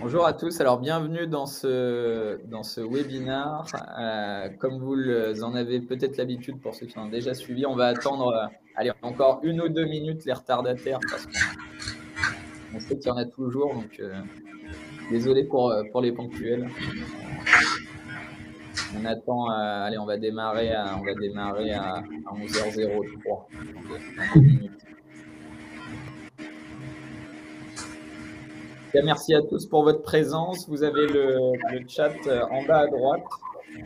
Bonjour à tous, alors bienvenue dans ce webinaire. Comme vous en avez peut-être l'habitude pour ceux qui ont déjà suivi, on va attendre allez, encore 1 ou 2 minutes les retardataires parce qu'on sait qu'il y en a toujours, donc désolé pour les ponctuels. On attend, allez, on va démarrer à 11h03 dans 2 minutes. Bien, merci à tous pour votre présence. Vous avez le chat en bas à droite. On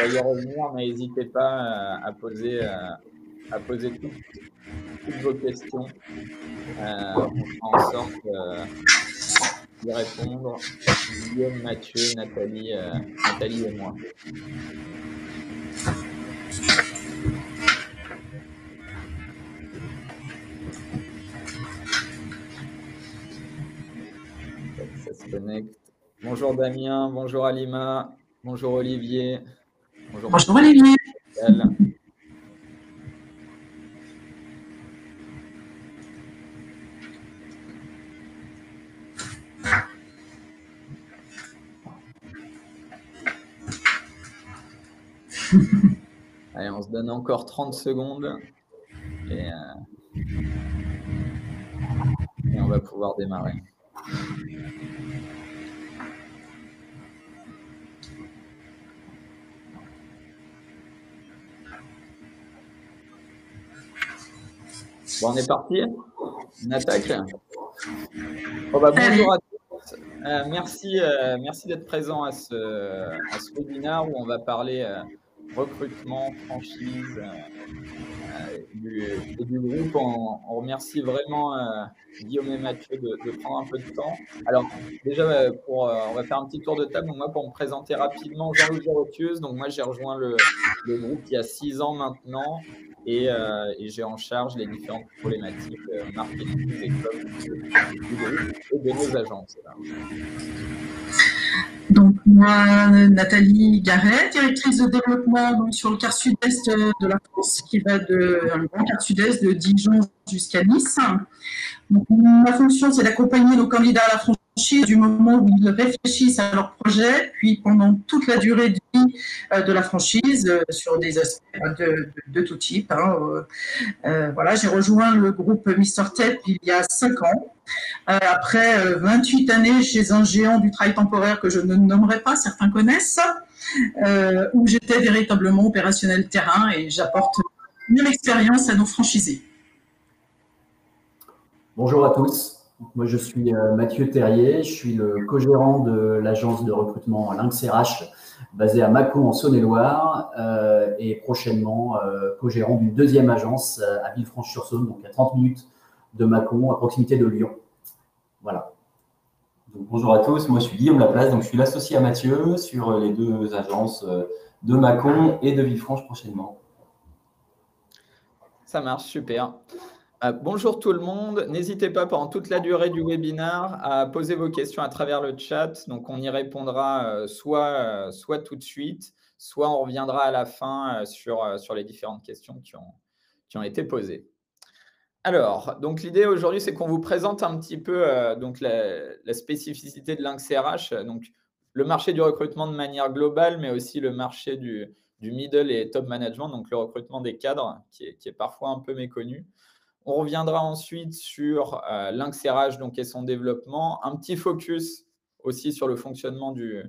va y revenir, mais n'hésitez pas à poser toutes vos questions. On fera en sorte d'y répondre. Guillaume, Mathieu, Nathalie et moi. Ça se connecte. Bonjour Damien, bonjour Alima, bonjour Olivier. Bonjour Olivier. Allez, on se donne encore 30 secondes et on va pouvoir démarrer. Bon, on est parti. On attaque. Bonjour à tous. Merci d'être présent à ce webinaire où on va parler recrutement, franchise et du groupe. On remercie vraiment Guillaume et Mathieu de prendre un peu de temps. Alors déjà, on va faire un petit tour de table. Donc, moi, pour me présenter rapidement, Jean-Louis Rotius. Donc moi, j'ai rejoint le groupe il y a 6 ans maintenant et j'ai en charge les différentes problématiques marketing et com du groupe et de nos agences. Donc moi, Nathalie Garret, directrice de développement donc, sur le quart sud-est de la France, qui va un grand quart sud-est de Dijon jusqu'à Nice. Donc, ma fonction, c'est d'accompagner nos candidats à la franchise du moment où ils réfléchissent à leur projet, puis pendant toute la durée de vie de la franchise, sur des aspects de tout type. Voilà, j'ai rejoint le groupe Mister Tep il y a 5 ans. Après 28 années chez un géant du travail temporaire que je ne nommerai pas, certains connaissent, où j'étais véritablement opérationnel terrain et j'apporte une expérience à nos franchisés. Bonjour à tous, moi je suis Mathieu Terrier, je suis le co-gérant de l'agence de recrutement Lynx RH basée à Mâcon en Saône-et-Loire et prochainement co-gérant d'une deuxième agence à Villefranche-sur-Saône, donc à 30 minutes de Mâcon, à proximité de Lyon. Voilà. Donc, bonjour à tous, moi je suis Guillaume Laplace, donc je suis l'associé à Mathieu sur les deux agences de Mâcon et de Villefranche prochainement. Ça marche, super. Bonjour tout le monde. N'hésitez pas pendant toute la durée du webinaire à poser vos questions à travers le chat. Donc, on y répondra soit tout de suite, soit on reviendra à la fin sur les différentes questions qui ont été posées. Alors, donc l'idée aujourd'hui, c'est qu'on vous présente un petit peu donc la spécificité de Lynx RH, donc le marché du recrutement de manière globale, mais aussi le marché du middle et top management, donc le recrutement des cadres, qui est parfois un peu méconnu. On reviendra ensuite sur Lynx RH donc, et son développement. Un petit focus aussi sur le fonctionnement du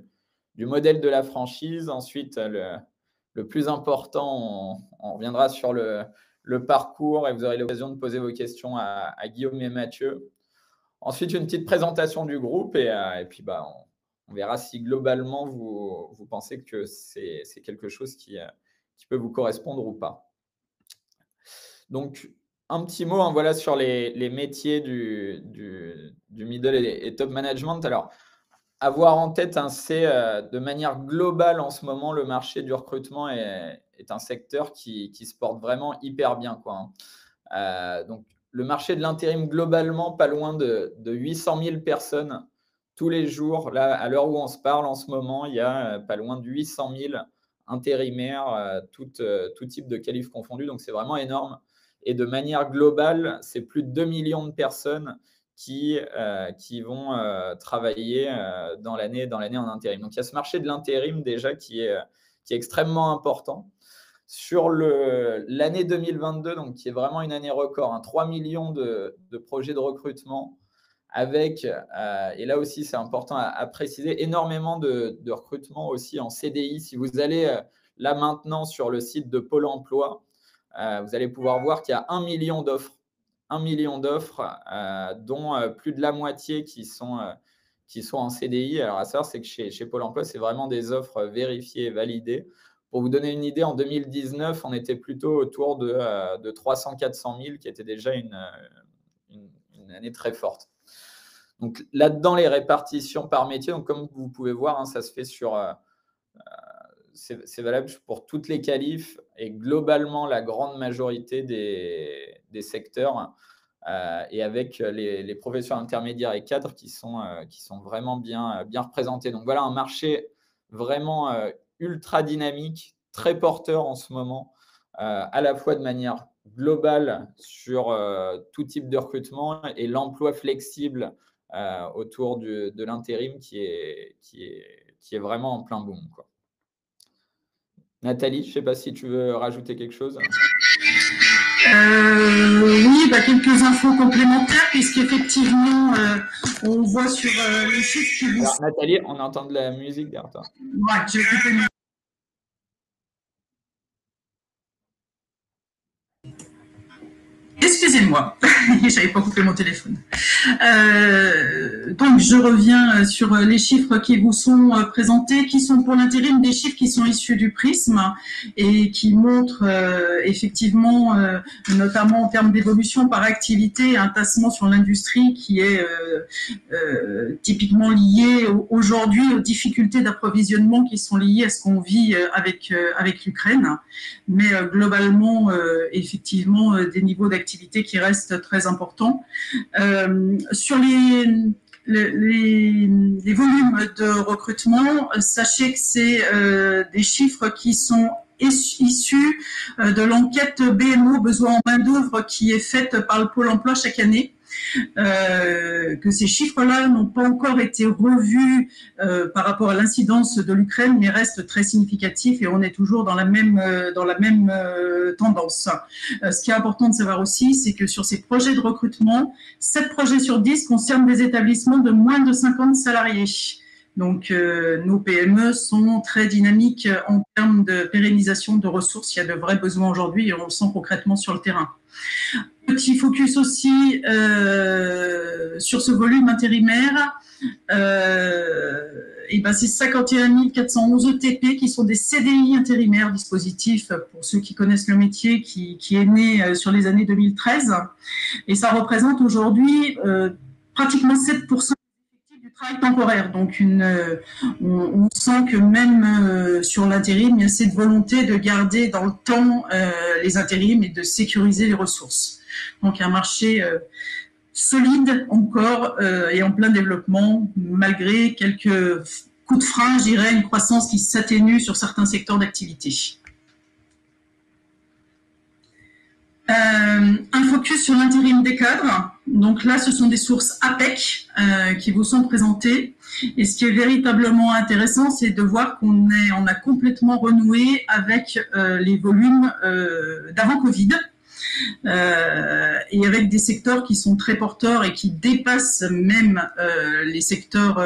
modèle de la franchise. Ensuite, le plus important, on reviendra sur le parcours et vous aurez l'occasion de poser vos questions à Guillaume et Mathieu. Ensuite, une petite présentation du groupe et puis on verra si globalement vous pensez que c'est quelque chose qui peut vous correspondre ou pas. Donc, un petit mot voilà, sur les métiers du middle et top management. Alors, avoir en tête, c'est de manière globale en ce moment, le marché du recrutement est un secteur qui se porte vraiment hyper bien, quoi. Donc, le marché de l'intérim globalement, pas loin de 800 000 personnes tous les jours. Là, à l'heure où on se parle en ce moment, il y a pas loin de 800 000 intérimaires, tout type de qualifs confondus. Donc, c'est vraiment énorme. Et de manière globale, c'est plus de 2 millions de personnes qui vont travailler dans l'année en intérim. Donc, il y a ce marché de l'intérim déjà qui est extrêmement important. Sur l'année 2022, donc, qui est vraiment une année record, 3 millions de projets de recrutement avec, et là aussi c'est important à préciser, énormément de recrutement aussi en CDI. Si vous allez là maintenant sur le site de Pôle emploi, vous allez pouvoir voir qu'il y a 1 million d'offres. 1 million d'offres, dont plus de la moitié qui sont en CDI. Alors, à savoir, c'est que chez Pôle emploi, c'est vraiment des offres vérifiées et validées. Pour vous donner une idée, en 2019, on était plutôt autour de 300-400 000, qui était déjà une année très forte. Donc, là-dedans, les répartitions par métier, donc, comme vous pouvez voir, ça se fait sur… c'est valable pour toutes les qualifs et globalement la grande majorité des secteurs, et avec les professions intermédiaires et cadres qui sont vraiment bien représentés. Donc voilà un marché vraiment ultra dynamique, très porteur en ce moment, à la fois de manière globale sur tout type de recrutement et l'emploi flexible autour de l'intérim qui est vraiment en plein boom, quoi. Nathalie, je ne sais pas si tu veux rajouter quelque chose. Oui, quelques infos complémentaires, puisqu'effectivement, on voit sur les chiffres qui vous… Alors, Nathalie, on entend de la musique derrière toi. Ouais, je vais couper. Excusez-moi, j'avais pas coupé mon téléphone. Donc, je reviens sur les chiffres qui vous sont présentés, qui sont pour l'intérim des chiffres qui sont issus du Prisme et qui montrent effectivement, notamment en termes d'évolution par activité, un tassement sur l'industrie qui est typiquement lié aujourd'hui aux difficultés d'approvisionnement qui sont liées à ce qu'on vit avec l'Ukraine. Mais globalement, effectivement, des niveaux d'activité qui restent très importants. Sur les volumes de recrutement, sachez que c'est des chiffres qui sont issus de l'enquête BMO besoin en main-d'œuvre qui est faite par le Pôle emploi chaque année. Que ces chiffres-là n'ont pas encore été revus par rapport à l'incidence de l'Ukraine, mais restent très significatifs et on est toujours dans la même tendance. Ce qui est important de savoir aussi, c'est que sur ces projets de recrutement, 7 projets sur 10 concernent des établissements de moins de 50 salariés. Donc, nos PME sont très dynamiques en termes de pérennisation de ressources. Il y a de vrais besoins aujourd'hui et on le sent concrètement sur le terrain. Petit focus aussi sur ce volume intérimaire. C'est 51 411 ETP qui sont des CDI intérimaires, dispositif pour ceux qui connaissent le métier, qui est né sur les années 2013. Et ça représente aujourd'hui pratiquement 7% du travail temporaire. Donc, on sent que même sur l'intérim, il y a cette volonté de garder dans le temps les intérims et de sécuriser les ressources. Donc, un marché solide encore et en plein développement, malgré quelques coups de frein, je dirais, une croissance qui s'atténue sur certains secteurs d'activité. Un focus sur l'intérim des cadres. Donc là, ce sont des sources APEC qui vous sont présentées. Et ce qui est véritablement intéressant, c'est de voir qu'on a complètement renoué avec les volumes d'avant Covid. Et avec des secteurs qui sont très porteurs et qui dépassent même les secteurs,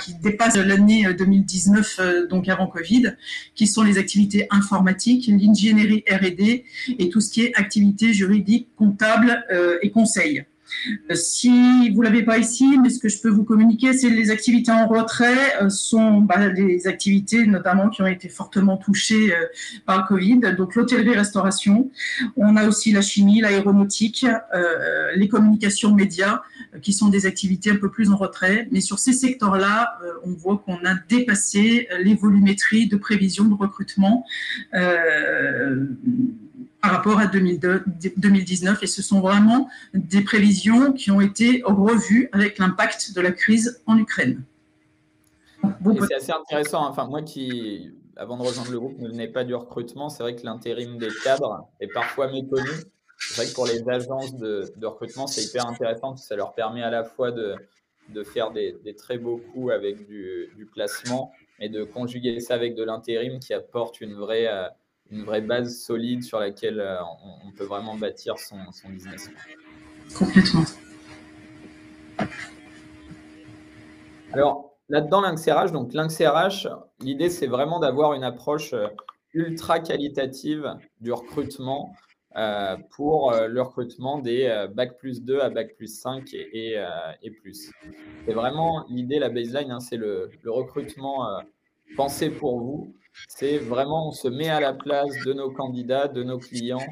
qui dépassent l'année 2019, donc avant Covid, qui sont les activités informatiques, l'ingénierie R&D et tout ce qui est activités juridiques, comptables et conseils. Si vous ne l'avez pas ici, mais ce que je peux vous communiquer, c'est les activités en retrait sont les activités notamment qui ont été fortement touchées par le Covid, donc l'hôtellerie-restauration. On a aussi la chimie, l'aéronautique, les communications médias, qui sont des activités un peu plus en retrait. Mais sur ces secteurs-là, on voit qu'on a dépassé les volumétries de prévision de recrutement par rapport à 2019, et ce sont vraiment des prévisions qui ont été revues avec l'impact de la crise en Ukraine. C'est assez intéressant. Moi qui, avant de rejoindre le groupe, ne venais pas du recrutement, c'est vrai que l'intérim des cadres est parfois méconnu. C'est vrai que pour les agences de recrutement, c'est hyper intéressant parce que ça leur permet à la fois de faire des très beaux coups avec du placement et de conjuguer ça avec de l'intérim qui apporte une vraie base solide sur laquelle on peut vraiment bâtir son business. Complètement. Alors, là-dedans, Lynx RH, donc Lynx RH, l'idée, c'est vraiment d'avoir une approche ultra qualitative du recrutement pour le recrutement des Bac+2 à Bac+5 et plus. C'est vraiment l'idée, la baseline, hein, c'est le recrutement pensé pour vous. C'est vraiment, on se met à la place de nos candidats, de nos clients,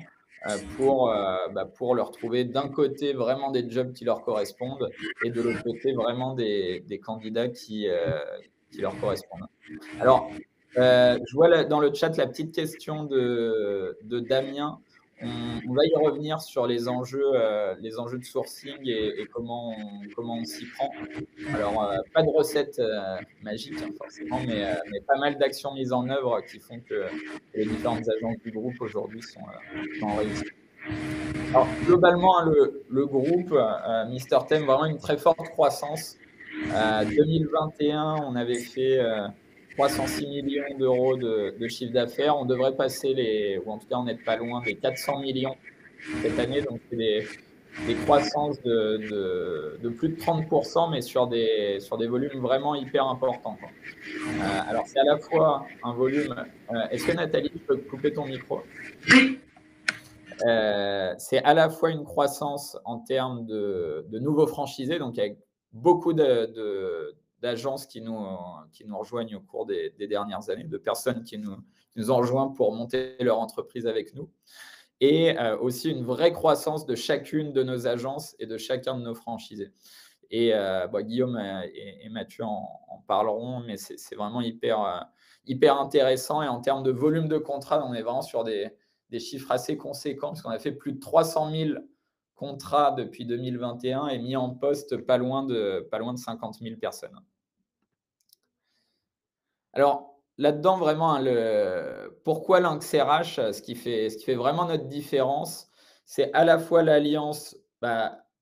pour leur trouver d'un côté vraiment des jobs qui leur correspondent et de l'autre côté vraiment des candidats qui leur correspondent. Alors, je vois dans le chat la petite question de Damien. On va y revenir sur les enjeux de sourcing et comment on s'y prend. Alors, pas de recette magique, hein, forcément, mais pas mal d'actions mises en œuvre qui font que les différentes agences du groupe aujourd'hui sont en réussite. Alors, globalement, hein, le groupe Mister Tem, vraiment une très forte croissance. 2021, on avait fait 306 millions d'euros de chiffre d'affaires. On devrait passer ou en tout cas, on n'est pas loin des 400 millions cette année. Donc, c'est des croissances de plus de 30%, mais sur des volumes vraiment hyper importants, quoi. Alors, c'est à la fois un volume. Est-ce que Nathalie, tu peux couper ton micro? C'est à la fois une croissance en termes de nouveaux franchisés, donc avec beaucoup d'agences qui nous rejoignent au cours des dernières années, de personnes qui nous ont rejoints pour monter leur entreprise avec nous. Et aussi une vraie croissance de chacune de nos agences et de chacun de nos franchisés. Et Guillaume et Mathieu en parleront, mais c'est vraiment hyper intéressant. Et en termes de volume de contrats, on est vraiment sur des chiffres assez conséquents, parce qu'on a fait plus de 300 000 contrats depuis 2021 et mis en poste pas loin de 50 000 personnes. Alors, là-dedans, vraiment, pourquoi Lynx RH, ce qui fait vraiment notre différence, c'est à la fois l'alliance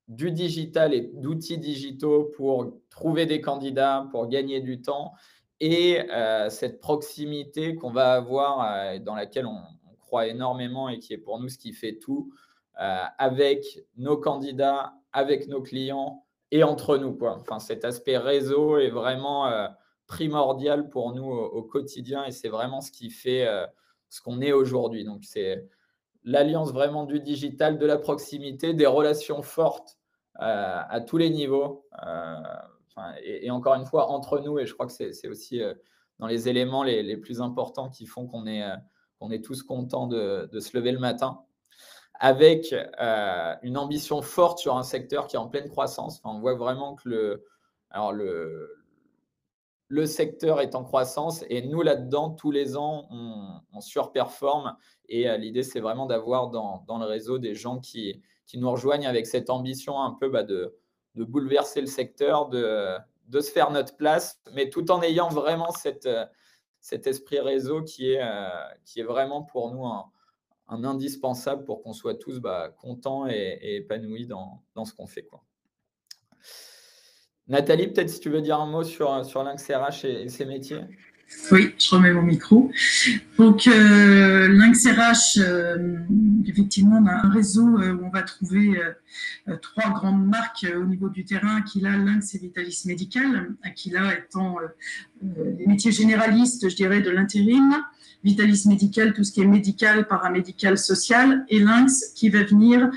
du digital et d'outils digitaux pour trouver des candidats, pour gagner du temps, et cette proximité qu'on va avoir, dans laquelle on croit énormément et qui est pour nous ce qui fait tout, avec nos candidats, avec nos clients et entre nous, quoi. Enfin, cet aspect réseau est vraiment primordial pour nous au quotidien, et c'est vraiment ce qui fait ce qu'on est aujourd'hui. Donc, c'est l'alliance vraiment du digital, de la proximité, des relations fortes à tous les niveaux. Et encore une fois, entre nous, et je crois que c'est aussi dans les éléments les plus importants qui font qu'on est tous contents de se lever le matin, avec une ambition forte sur un secteur qui est en pleine croissance. Enfin, on voit vraiment que le secteur est en croissance, et nous, là-dedans, tous les ans, on surperforme. Et l'idée, c'est vraiment d'avoir dans le réseau des gens qui nous rejoignent avec cette ambition un peu de bouleverser le secteur, de se faire notre place, mais tout en ayant vraiment cet esprit réseau qui est vraiment pour nous un indispensable pour qu'on soit tous contents et épanouis dans ce qu'on fait, quoi. Nathalie, peut-être si tu veux dire un mot sur Lynx RH et ses métiers. Oui, je remets mon micro. Donc, Lynx RH, effectivement, on a un réseau où on va trouver 3 grandes marques au niveau du terrain, Aquila, Lynx et Vitalis Medical. Aquila étant les métiers généralistes, je dirais, de l'intérim. Vitalis Medical, tout ce qui est médical, paramédical, social. Et Lynx qui va venir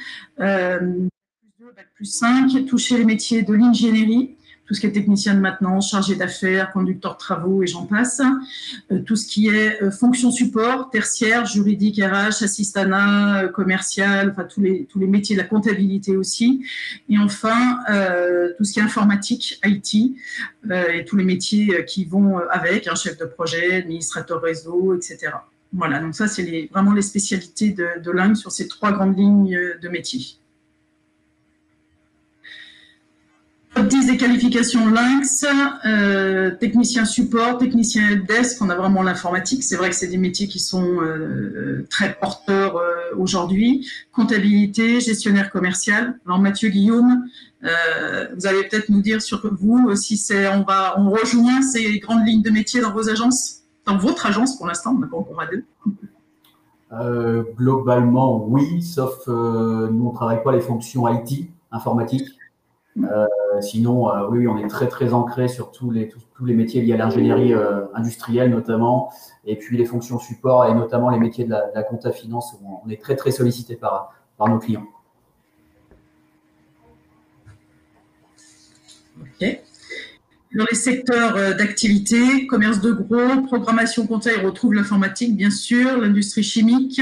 Bac+5, toucher les métiers de l'ingénierie, tout ce qui est technicien de maintenance, chargé d'affaires, conducteur de travaux et j'en passe. Tout ce qui est fonction support, tertiaire, juridique, RH, assistanat, commercial, enfin tous les métiers de la comptabilité aussi. Et enfin, tout ce qui est informatique, IT, et tous les métiers qui vont avec, un chef de projet, administrateur réseau, etc. Voilà, donc ça, c'est vraiment les spécialités de Lynx sur ces 3 grandes lignes de métiers. Top 10 des qualifications Lynx, technicien support, technicien helpdesk, on a vraiment l'informatique. C'est vrai que c'est des métiers qui sont très porteurs aujourd'hui. Comptabilité, gestionnaire commercial. Alors Mathieu, Guillaume, vous allez peut-être nous dire sur vous si on rejoint ces grandes lignes de métiers dans vos agences, dans votre agence pour l'instant, on n'a pas encore à deux. Globalement, oui, sauf nous, on ne travaille pas les fonctions IT, informatique. Sinon, oui, on est très, très ancré sur tous les métiers liés à l'ingénierie industrielle notamment, et puis les fonctions support et notamment les métiers de la compta finance, où on est très, très sollicité par nos clients. Ok. Dans les secteurs d'activité, commerce de gros, programmation compta, ils retrouvent l'informatique, bien sûr, l'industrie chimique,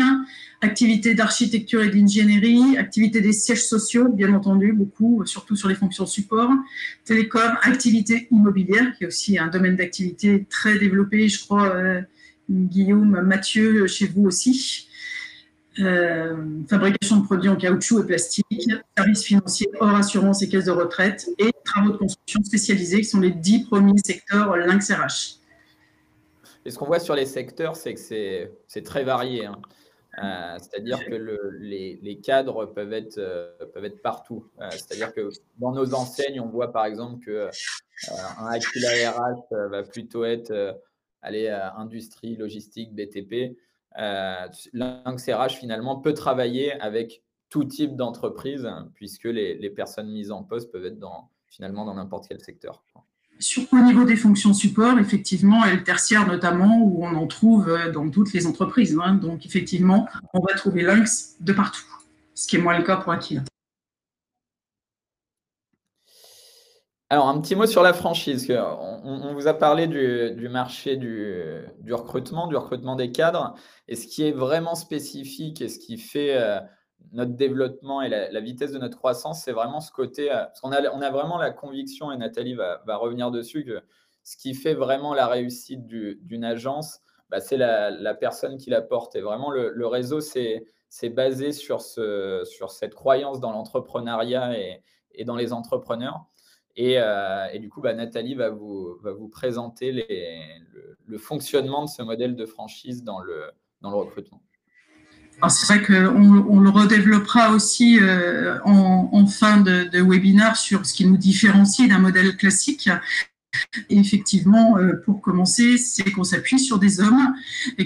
activité d'architecture et d'ingénierie, activité des sièges sociaux, bien entendu, beaucoup, surtout sur les fonctions support, télécom, activité immobilière, qui est aussi un domaine d'activité très développé, je crois, Guillaume, Mathieu, chez vous aussi. Fabrication de produits en caoutchouc et plastique, services financiers hors assurance et caisses de retraite, et travaux de construction spécialisés, qui sont les 10 premiers secteurs Lynx RH. Et ce qu'on voit sur les secteurs, c'est que c'est très varié, hein. C'est-à-dire que les cadres peuvent être partout. C'est-à-dire que dans nos enseignes, on voit par exemple qu'un Aquila RH va plutôt être industrie, logistique, BTP. Lynx RH finalement peut travailler avec tout type d'entreprise puisque les personnes mises en poste peuvent être finalement dans n'importe quel secteur. Surtout au niveau des fonctions support, effectivement, et le tertiaire notamment, où on en trouve dans toutes les entreprises. Hein. Donc, effectivement, on va trouver Lynx de partout, ce qui est moins le cas pour Aquila. Alors, un petit mot sur la franchise. On vous a parlé du marché du recrutement des cadres. Et ce qui est vraiment spécifique et ce qui fait notre développement et la vitesse de notre croissance, c'est vraiment ce côté. Parce qu'on a vraiment la conviction, et Nathalie va revenir dessus, que ce qui fait vraiment la réussite d'une agence, c'est la personne qui la porte. Et vraiment, le réseau, c'est basé sur cette croyance dans l'entrepreneuriat et dans les entrepreneurs. Et du coup, Nathalie va vous présenter le fonctionnement de ce modèle de franchise dans le recrutement. C'est vrai qu'on le redéveloppera aussi en fin de webinaire sur ce qui nous différencie d'un modèle classique. Et effectivement, pour commencer, c'est qu'on s'appuie sur des hommes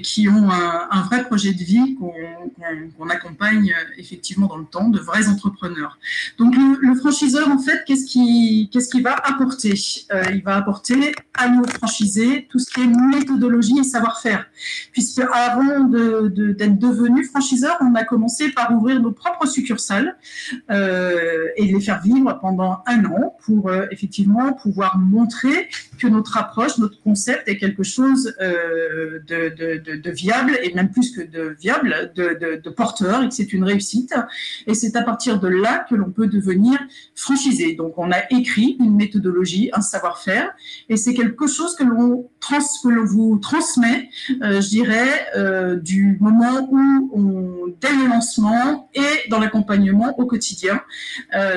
qui ont un vrai projet de vie qu'on accompagne effectivement dans le temps, de vrais entrepreneurs. Donc, le franchiseur, en fait, qu'est-ce qu'il va apporter? Il va apporter à nos franchisés tout ce qui est méthodologie et savoir-faire. Puisque avant d'être devenu franchiseur, on a commencé par ouvrir nos propres succursales et les faire vivre pendant 1 an pour effectivement pouvoir montrer que notre approche, notre concept est quelque chose de viable, et même plus que de viable, de porteur, et que c'est une réussite. Et c'est à partir de là que l'on peut devenir franchisé. Donc, on a écrit une méthodologie, un savoir-faire, et c'est quelque chose que l'on vous transmet, je dirais, du moment où dès le lancement et dans l'accompagnement au quotidien.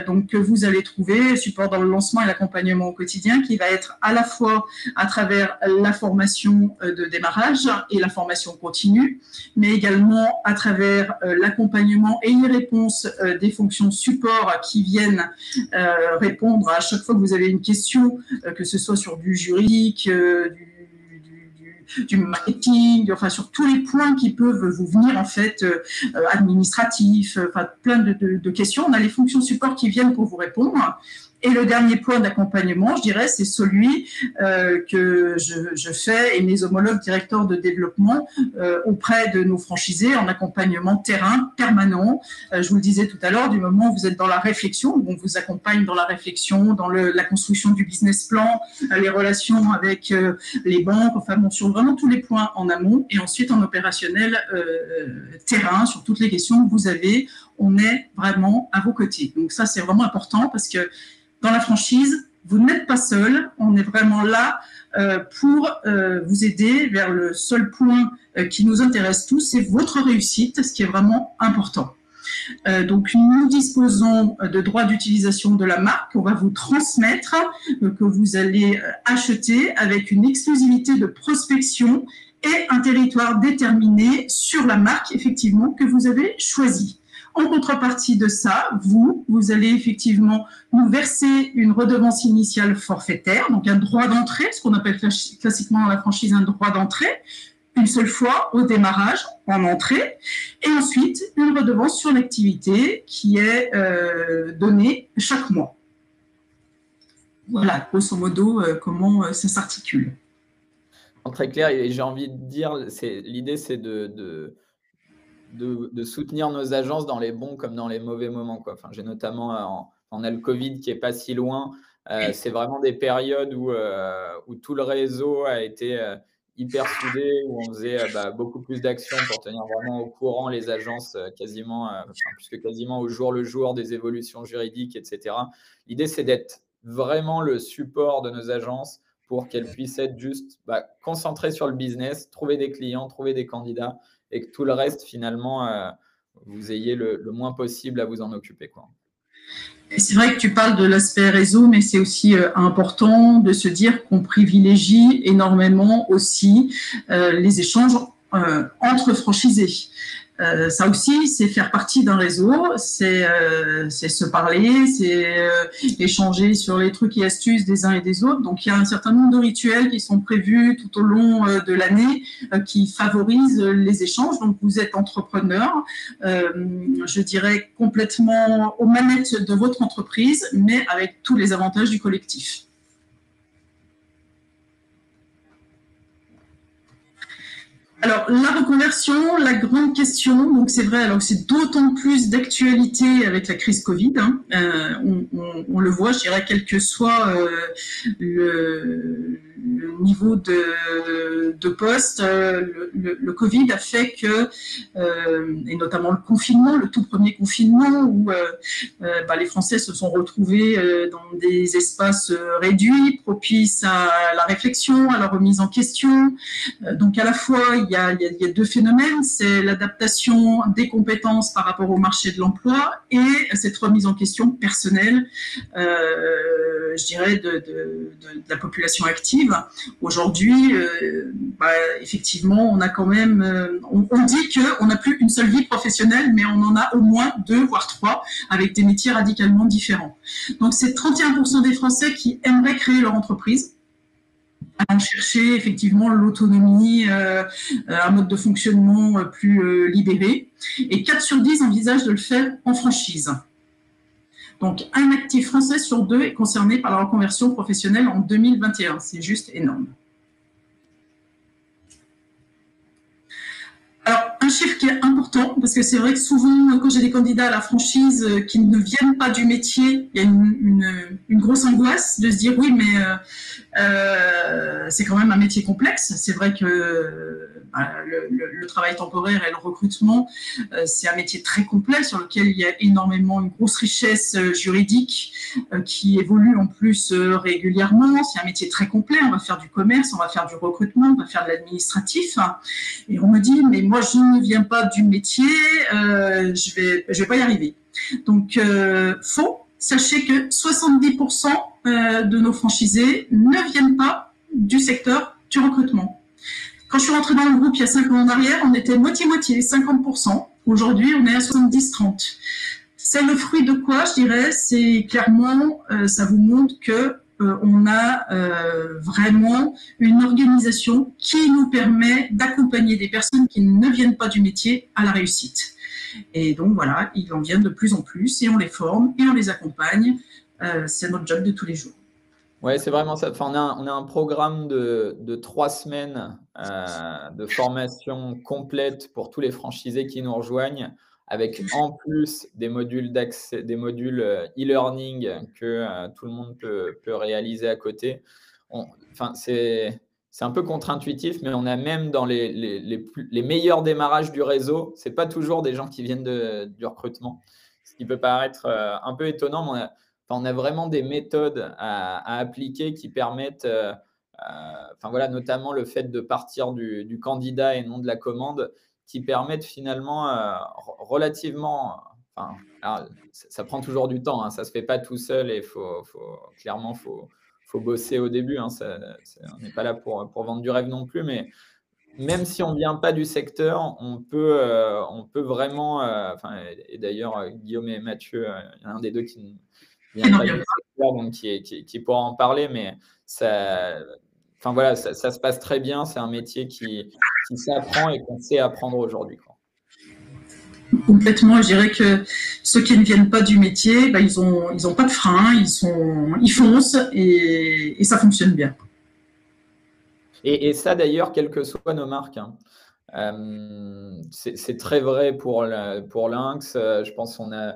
Donc, vous allez trouver support dans le lancement et l'accompagnement au quotidien qui va être à la fois à travers la formation de démarrage et la formation continue, mais également à travers l'accompagnement et les réponses des fonctions support qui viennent répondre à chaque fois que vous avez une question, que ce soit sur du juridique, du marketing, enfin sur tous les points qui peuvent vous venir en fait administratifs, enfin plein de questions. On a les fonctions support qui viennent pour vous répondre. Et le dernier point d'accompagnement, je dirais, c'est celui que je fais et mes homologues directeurs de développement auprès de nos franchisés en accompagnement terrain permanent. Je vous le disais tout à l'heure, du moment où vous êtes dans la réflexion, on vous accompagne dans la réflexion, dans la construction du business plan, les relations avec les banques, enfin bon, sur vraiment tous les points en amont et ensuite en opérationnel terrain, sur toutes les questions que vous avez, on est vraiment à vos côtés. Donc ça, c'est vraiment important parce que dans la franchise, vous n'êtes pas seul, on est vraiment là pour vous aider vers le seul point qui nous intéresse tous, c'est votre réussite, ce qui est vraiment important. Donc, nous disposons de droits d'utilisation de la marque qu'on va vous transmettre, que vous allez acheter avec une exclusivité de prospection et un territoire déterminé sur la marque, effectivement, que vous avez choisie. En contrepartie de ça, vous allez effectivement nous verser une redevance initiale forfaitaire, donc un droit d'entrée, ce qu'on appelle classiquement dans la franchise un droit d'entrée, une seule fois au démarrage, en entrée, et ensuite une redevance sur l'activité qui est donnée chaque mois. Voilà, grosso modo, comment ça s'articule. Très clair, et j'ai envie de dire, l'idée c'est de soutenir nos agences dans les bons comme dans les mauvais moments, quoi. Enfin, j'ai notamment, on a le Covid qui n'est pas si loin. C'est vraiment des périodes où tout le réseau a été hyper soudé, où on faisait beaucoup plus d'actions pour tenir vraiment au courant les agences quasiment, plus que quasiment au jour le jour des évolutions juridiques, etc. L'idée, c'est d'être vraiment le support de nos agences pour qu'elles puissent être juste concentrées sur le business, trouver des clients, trouver des candidats, et que tout le reste, finalement, vous ayez le moins possible à vous en occuper, quoi. C'est vrai que tu parles de l'aspect réseau, mais c'est aussi important de se dire qu'on privilégie énormément aussi les échanges entre franchisés. Ça aussi, c'est faire partie d'un réseau, c'est se parler, c'est échanger sur les trucs et astuces des uns et des autres. Donc, il y a un certain nombre de rituels qui sont prévus tout au long de l'année qui favorisent les échanges. Donc, vous êtes entrepreneur, je dirais complètement aux manettes de votre entreprise, mais avec tous les avantages du collectif. Alors, la reconversion, la grande question, donc c'est vrai, alors c'est d'autant plus d'actualité avec la crise Covid. On le voit, je dirais, quel que soit le niveau de poste, le Covid a fait que, et notamment le confinement, le tout premier confinement, où les Français se sont retrouvés dans des espaces réduits, propices à la réflexion, à la remise en question. Donc à la fois, il y a deux phénomènes, c'est l'adaptation des compétences par rapport au marché de l'emploi et cette remise en question personnelle, je dirais, de la population active. Aujourd'hui, effectivement, on a quand même, on dit qu'on n'a plus une seule vie professionnelle, mais on en a au moins 2, voire 3, avec des métiers radicalement différents. Donc c'est 31% des Français qui aimeraient créer leur entreprise, allant chercher effectivement l'autonomie, un mode de fonctionnement plus libéré. Et 4 sur 10 envisagent de le faire en franchise. Donc, un actif français sur 2 est concerné par la reconversion professionnelle en 2021. C'est juste énorme. Alors, un chiffre qui est important, parce que c'est vrai que souvent, quand j'ai des candidats à la franchise qui ne viennent pas du métier, il y a une grosse angoisse de se dire oui, mais c'est quand même un métier complexe. C'est vrai que le travail temporaire et le recrutement, c'est un métier très complet sur lequel il y a énormément une grosse richesse juridique qui évolue en plus régulièrement. C'est un métier très complet. On va faire du commerce, on va faire du recrutement, on va faire de l'administratif. Et on me dit, mais moi, je ne viens pas du métier, je vais pas y arriver. Donc, faux. Sachez que 70% de nos franchisés ne viennent pas du secteur du recrutement. Quand je suis rentrée dans le groupe il y a 5 ans en arrière, on était moitié-moitié, 50%. Aujourd'hui, on est à 70-30. C'est le fruit de quoi, je dirais? C'est clairement, ça vous montre que on a vraiment une organisation qui nous permet d'accompagner des personnes qui ne viennent pas du métier à la réussite. Et donc voilà, ils en viennent de plus en plus et on les forme et on les accompagne. C'est notre job de tous les jours. Oui, c'est vraiment ça. Enfin, on a un programme de 3 semaines de formation complète pour tous les franchisés qui nous rejoignent, avec en plus des modules d'accès, des modules e-learning que tout le monde peut réaliser à côté. C'est un peu contre-intuitif, mais on a même dans les meilleurs démarrages du réseau, ce n'est pas toujours des gens qui viennent du recrutement, ce qui peut paraître un peu étonnant, mais on a vraiment des méthodes à appliquer qui permettent, notamment le fait de partir du candidat et non de la commande, qui permettent finalement relativement enfin, alors, ça prend toujours du temps, hein, ça ne se fait pas tout seul et clairement, faut bosser au début. Hein, on n'est pas là pour vendre du rêve non plus, mais même si on ne vient pas du secteur, on peut vraiment, et d'ailleurs, Guillaume et Mathieu, il y en a un des deux qui ne vient pas du secteur, donc qui pourra en parler, mais voilà, ça se passe très bien. C'est un métier qui s'apprend et qu'on sait apprendre aujourd'hui, quoi. Complètement, je dirais que ceux qui ne viennent pas du métier, ils ont pas de frein, ils foncent et ça fonctionne bien. Et ça, d'ailleurs, quelles que soient nos marques, hein. C'est très vrai pour Lynx. Je pense qu'on a,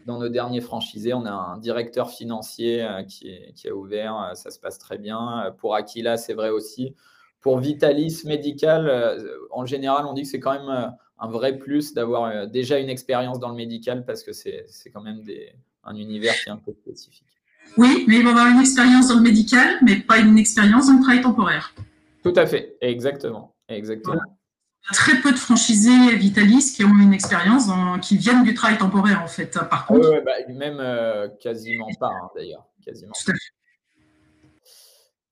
dans nos derniers franchisés, on a un directeur financier qui a ouvert. Ça se passe très bien. Pour Aquila, c'est vrai aussi. Pour Vitalis Médical, en général, on dit que c'est quand même un vrai plus d'avoir déjà une expérience dans le médical parce que c'est quand même un univers qui est un peu spécifique. Oui, mais il va avoir une expérience dans le médical, mais pas une expérience dans le travail temporaire. Tout à fait, exactement. Exactement. Voilà. Il y a très peu de franchisés Vitalis qui ont une expérience qui viennent du travail temporaire, en fait. Par contre, même quasiment pas, hein, d'ailleurs. Quasiment. Tout à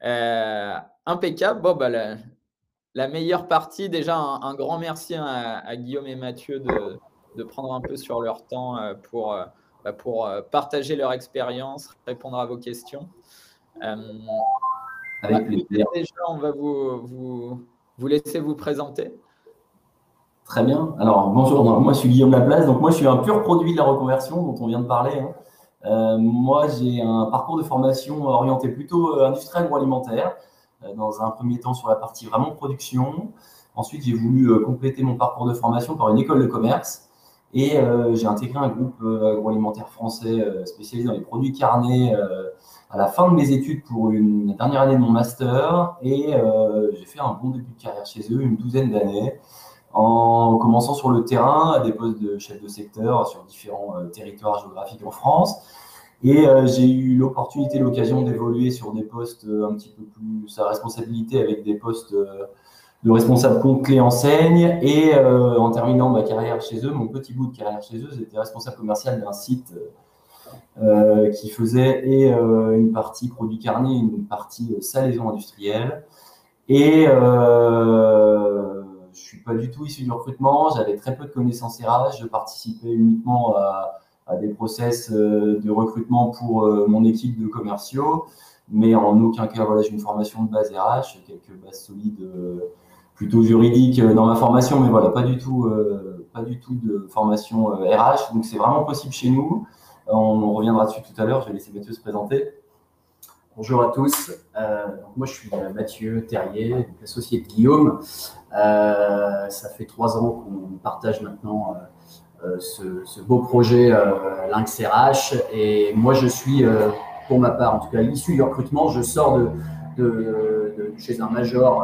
fait. Impeccable. Bon, la meilleure partie, déjà, un grand merci à Guillaume et Mathieu de prendre un peu sur leur temps pour partager leur expérience, répondre à vos questions. Avec plaisir. Déjà, on va vous laisser vous présenter. Très bien. Alors, bonjour, moi je suis Guillaume Laplace, donc moi je suis un pur produit de la reconversion dont on vient de parler, hein. Moi j'ai un parcours de formation orienté plutôt industrie agroalimentaire, dans un premier temps sur la partie vraiment production. Ensuite j'ai voulu compléter mon parcours de formation par une école de commerce et j'ai intégré un groupe agroalimentaire français spécialisé dans les produits carnés à la fin de mes études pour la dernière année de mon master et j'ai fait un bon début de carrière chez eux, une douzaine d'années, en commençant sur le terrain à des postes de chef de secteur sur différents territoires géographiques en France. Et j'ai eu l'occasion d'évoluer sur des postes un petit peu plus à responsabilité avec des postes de responsable compte clé enseigne. Et en terminant ma carrière chez eux, mon petit bout de carrière chez eux, j'étais responsable commercial d'un site qui faisait une partie produits carnés, une partie salaison industrielle. Et je suis pas du tout issu du recrutement, j'avais très peu de connaissances RH, je participais uniquement à des process de recrutement pour mon équipe de commerciaux, mais en aucun cas, voilà, j'ai une formation de base RH, quelques bases solides plutôt juridiques dans ma formation, mais voilà, pas du tout de formation RH, donc c'est vraiment possible chez nous. On reviendra dessus tout à l'heure, je vais laisser Mathieu se présenter. Bonjour à tous, donc moi je suis Mathieu Terrier, associé de Guillaume. Ça fait 3 ans qu'on partage maintenant ce beau projet Lynx RH et moi je suis, pour ma part en tout cas, issu du recrutement. Je sors de chez un major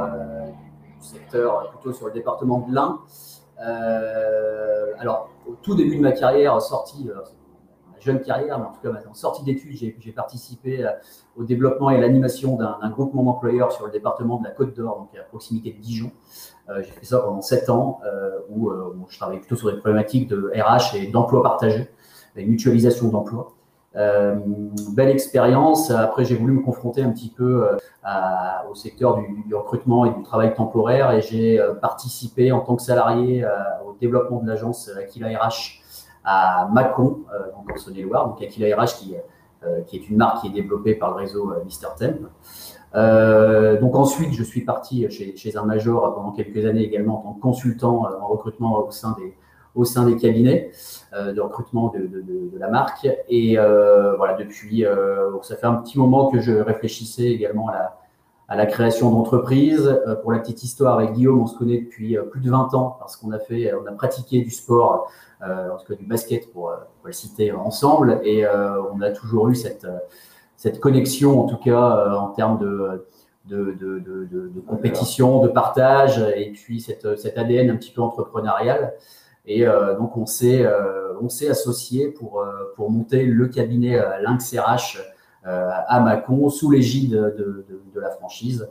du secteur plutôt sur le département de l'Ain. Alors au tout début de ma carrière, jeune carrière, mais en tout cas en sortie d'études, j'ai participé au développement et à l'animation d'un groupement d'employeurs sur le département de la Côte d'Or, donc à proximité de Dijon. J'ai fait ça pendant 7 ans, où je travaillais plutôt sur des problématiques de RH et d'emploi partagé, et mutualisation d'emploi. Belle expérience. Après, j'ai voulu me confronter un petit peu au secteur du recrutement et du travail temporaire, et j'ai participé en tant que salarié au développement de l'agence Aquila RH à Mâcon, donc en Saône-et-Loire. Donc Aquila RH qui est une marque qui est développée par le réseau Mister Temp. Donc ensuite, je suis parti chez un major pendant quelques années également en tant que consultant en recrutement au sein des cabinets de recrutement de la marque. Et voilà, depuis, ça fait un petit moment que je réfléchissais également à la création d'entreprises. Pour la petite histoire, avec Guillaume, on se connaît depuis plus de 20 ans parce qu'on a pratiqué du sport, en tout cas du basket pour le citer, ensemble. Et on a toujours eu cette connexion, en tout cas en termes de compétition, de partage, et puis cet ADN un petit peu entrepreneurial. Et donc on s'est associé pour monter le cabinet Lynx RH à Mâcon sous l'égide de la franchise.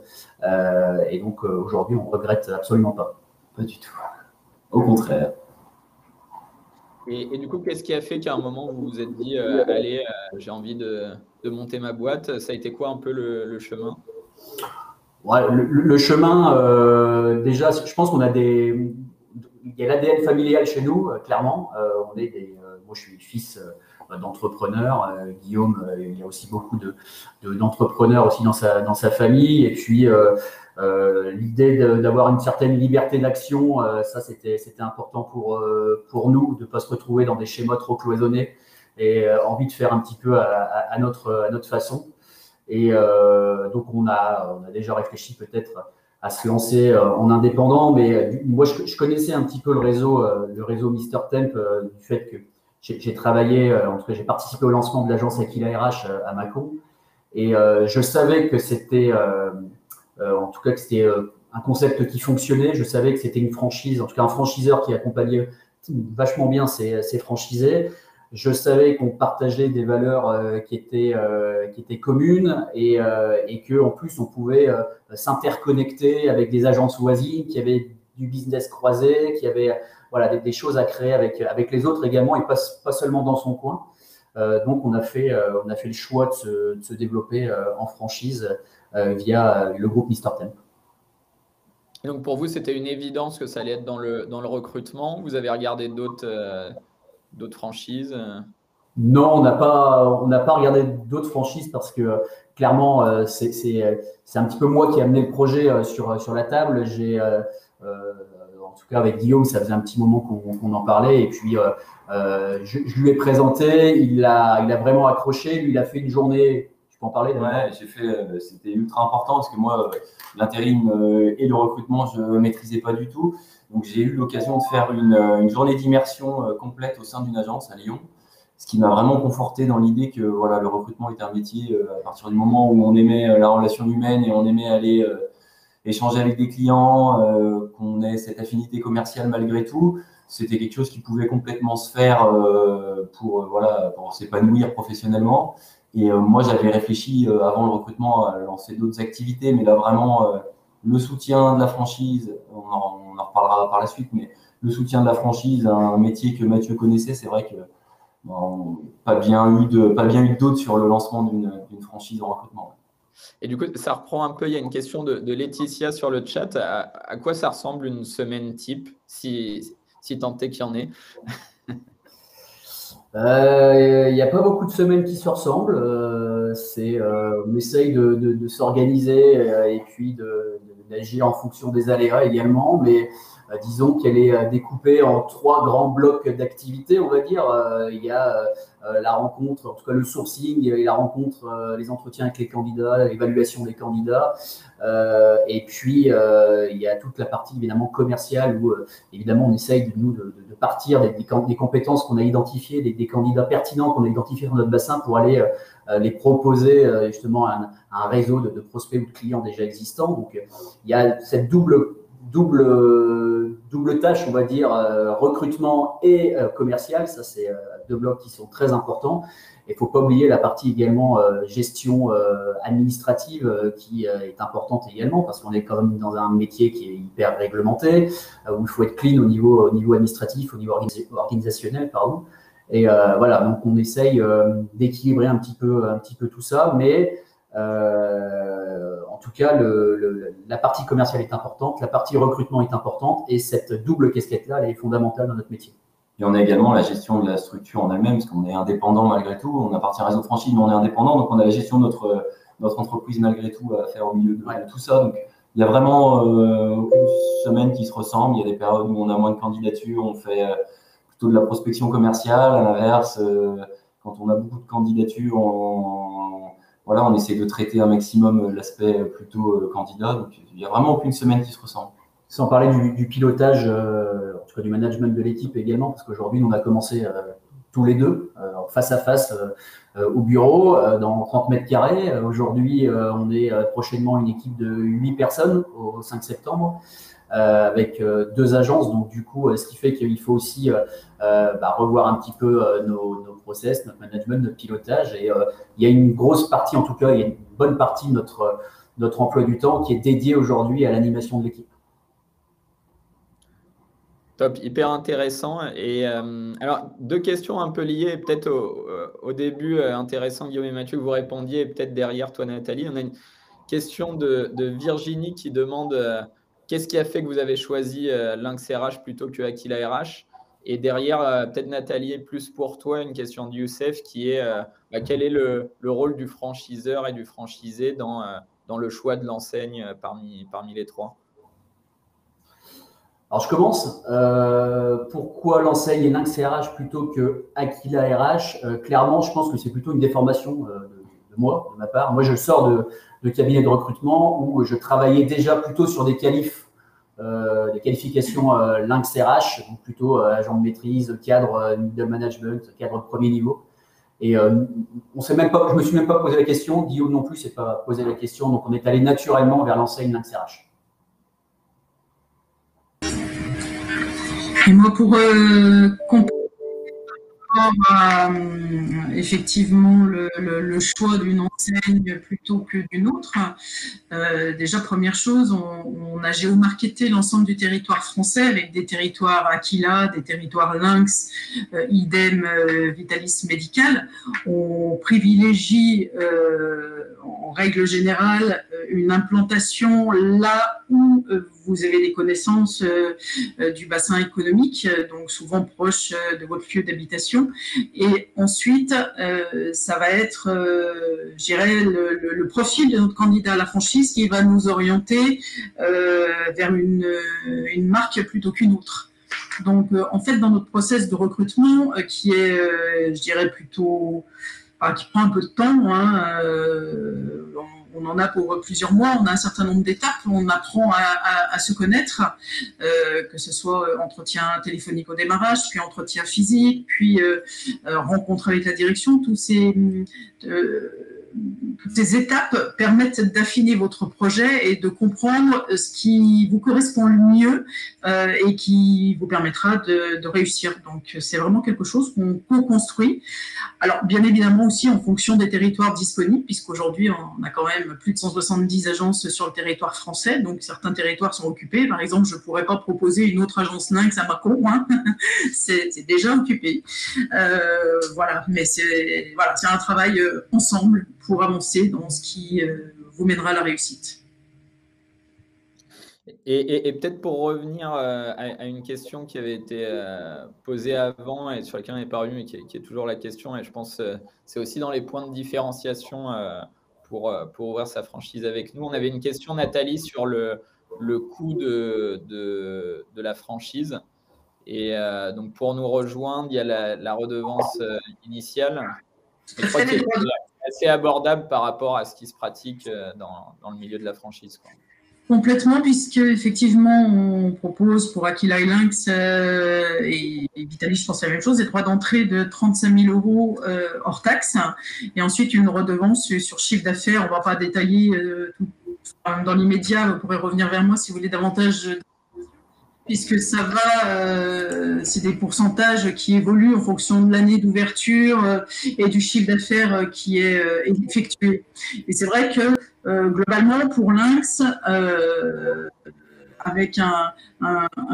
Et donc aujourd'hui on regrette absolument pas. Pas du tout. Au contraire. Et du coup, qu'est-ce qui a fait qu'à un moment, vous vous êtes dit, allez, j'ai envie de monter ma boîte? Ça a été quoi un peu le chemin? Ouais, le chemin, déjà, je pense qu'on a il y a l'ADN familial chez nous, clairement. Moi, je suis le fils d'entrepreneurs. Guillaume, il y a aussi beaucoup d'entrepreneurs aussi dans sa famille. Et puis, l'idée d'avoir une certaine liberté d'action, ça, c'était important pour nous, de ne pas se retrouver dans des schémas trop cloisonnés et envie de faire un petit peu à notre façon. Et donc, on a déjà réfléchi peut-être à se lancer en indépendant, mais moi, je connaissais un petit peu le réseau Mister Temp, du fait que j'ai travaillé, en tout cas, j'ai participé au lancement de l'agence Aquila RH à Mâcon, et je savais que c'était, en tout cas, que c'était un concept qui fonctionnait. Je savais que c'était une franchise, en tout cas un franchiseur qui accompagnait vachement bien ses franchisés. Je savais qu'on partageait des valeurs qui étaient communes et qu'en plus, on pouvait s'interconnecter avec des agences voisines qui avaient du business croisé, qui avaient voilà, des choses à créer avec les autres également et pas seulement dans son coin. Donc, on a fait le choix de se développer en franchise via le groupe Mister Temp. Et donc, pour vous, c'était une évidence que ça allait être dans le recrutement. Vous avez regardé d'autres franchises? Non, on n'a pas regardé d'autres franchises parce que clairement, c'est un petit peu moi qui ai amené le projet sur la table. En tout cas, avec Guillaume, ça faisait un petit moment qu'on en parlait. Et puis, je lui ai présenté, il a vraiment accroché. Lui, il a fait une journée. Tu peux en parler? Ouais, c'était ultra important parce que moi, l'intérim et le recrutement, je ne maîtrisais pas du tout. Donc, j'ai eu l'occasion de faire une journée d'immersion complète au sein d'une agence à Lyon, ce qui m'a vraiment conforté dans l'idée que voilà, le recrutement était un métier à partir du moment où on aimait la relation humaine et on aimait aller échanger avec des clients, qu'on ait cette affinité commerciale malgré tout. C'était quelque chose qui pouvait complètement se faire pour s'épanouir professionnellement. Et moi, j'avais réfléchi avant le recrutement à lancer d'autres activités, mais là, vraiment, le soutien de la franchise, on en reparlera par la suite, mais le soutien de la franchise, un métier que Mathieu connaissait, c'est vrai que pas bien eu de doute sur le lancement d'une franchise en recrutement. Et du coup, ça reprend un peu, il y a une question de Laetitia sur le chat. À quoi ça ressemble une semaine type, si tant est qu'il y en ait? Il n'y a pas beaucoup de semaines qui se ressemblent. On essaye de s'organiser et puis d'agir en fonction des aléas également, mais disons qu'elle est découpée en 3 grands blocs d'activités, on va dire. Il y a la rencontre, en tout cas le sourcing et la rencontre, les entretiens avec les candidats, l'évaluation des candidats. Et puis, il y a toute la partie évidemment commerciale où évidemment on essaye de partir des compétences qu'on a identifiées, des candidats pertinents qu'on a identifiés dans notre bassin pour aller les proposer justement à un réseau de prospects ou de clients déjà existants. Donc, il y a cette double tâche, on va dire, recrutement et commercial. Ça, c'est 2 blocs qui sont très importants. Il ne faut pas oublier la partie également gestion administrative qui est importante également parce qu'on est quand même dans un métier qui est hyper réglementé, où il faut être clean au niveau administratif, au niveau organisationnel, pardon. Et voilà, donc on essaye d'équilibrer un petit peu tout ça, mais en tout cas, la partie commerciale est importante, la partie recrutement est importante et cette double casquette-là, elle est fondamentale dans notre métier. Et on a également la gestion de la structure en elle-même, parce qu'on est indépendant malgré tout. On appartient à un réseau de franchise, mais on est indépendant, donc on a la gestion de notre entreprise malgré tout à faire au milieu de tout ça. Donc, il y a vraiment aucune semaine qui se ressemble. Il y a des périodes où on a moins de candidatures, on fait plutôt de la prospection commerciale. À l'inverse, quand on a beaucoup de candidatures, on essaie de traiter un maximum l'aspect plutôt candidat. Donc, il n'y a vraiment aucune semaine qui se ressemble. Sans parler du pilotage, en tout cas du management de l'équipe également, parce qu'aujourd'hui, on a commencé tous les deux, face à face au bureau, dans 30 mètres carrés. Aujourd'hui, on est prochainement une équipe de 8 personnes au 5 septembre, avec 2 agences. Donc, du coup, ce qui fait qu'il faut aussi revoir un petit peu nos process, notre management, notre pilotage. Et il y a une grosse partie, en tout cas, il y a une bonne partie de notre emploi du temps qui est dédiée aujourd'hui à l'animation de l'équipe. Top, hyper intéressant. Et alors, deux questions un peu liées, peut-être au début, intéressant, Guillaume et Mathieu, que vous répondiez, et peut-être derrière toi, Nathalie. On a une question de Virginie qui demande qu'est-ce qui a fait que vous avez choisi Lynx RH plutôt que Aquila RH? Et derrière, peut-être Nathalie, plus pour toi, une question de Youssef qui est quel est le rôle du franchiseur et du franchisé dans le choix de l'enseigne parmi les trois? Alors, je commence. Pourquoi l'enseigne Lynx RH plutôt que Aquila RH? Clairement, je pense que c'est plutôt une déformation de moi, de ma part. Moi, je sors de cabinet de recrutement où je travaillais déjà plutôt sur des qualifs, des qualifications Lynx RH, donc plutôt agent de maîtrise, cadre de management, cadre de premier niveau. Et on sait même pas, je me suis même pas posé la question, Guillaume non plus s'est pas posé la question, donc on est allé naturellement vers l'enseigne Lynx RH. Et moi, pour effectivement le choix d'une enseigne plutôt que d'une autre, déjà, première chose, on a géomarketé l'ensemble du territoire français avec des territoires Aquila, des territoires Lynx, idem Vitalis Médical. On privilégie en règle générale une implantation là où vous avez des connaissances du bassin économique, donc souvent proche de votre lieu d'habitation. Et ensuite, ça va être, je dirais, le profil de notre candidat à la franchise qui va nous orienter vers une marque plutôt qu'une autre. Donc, en fait, dans notre process de recrutement, qui est, je dirais, plutôt, qui prend un peu de temps, hein, on en a pour plusieurs mois, on a un certain nombre d'étapes, on apprend à se connaître, que ce soit entretien téléphonique au démarrage, puis entretien physique, puis rencontre avec la direction, toutes ces étapes permettent d'affiner votre projet et de comprendre ce qui vous correspond le mieux et qui vous permettra de réussir. Donc, c'est vraiment quelque chose qu'on co-construit. Alors, bien évidemment aussi en fonction des territoires disponibles, puisqu'aujourd'hui, on a quand même plus de 170 agences sur le territoire français, donc certains territoires sont occupés. Par exemple, je ne pourrais pas proposer une autre agence Lynx à Mâcon, hein. C'est déjà occupé. Voilà, mais c'est un travail ensemble pour avancer dans ce qui vous mènera à la réussite. Et peut-être pour revenir à une question qui avait été posée avant et sur laquelle on n'est pas revenu, mais qui est toujours la question, et je pense que c'est aussi dans les points de différenciation pour ouvrir sa franchise avec nous. On avait une question, Nathalie, sur le coût de la franchise. Et donc, pour nous rejoindre, il y a la redevance initiale. Je crois qu'elle est assez abordable par rapport à ce qui se pratique dans le milieu de la franchise, quoi. Complètement, puisque effectivement, on propose pour Aquila et Lynx et Vitalis, je pense la même chose, des droits d'entrée de 35 000 € hors taxe, et ensuite une redevance sur chiffre d'affaires. On ne va pas détailler tout dans l'immédiat. Vous pourrez revenir vers moi si vous voulez davantage, puisque ça va, c'est des pourcentages qui évoluent en fonction de l'année d'ouverture et du chiffre d'affaires qui est effectué. Et c'est vrai que globalement, pour Lynx, avec un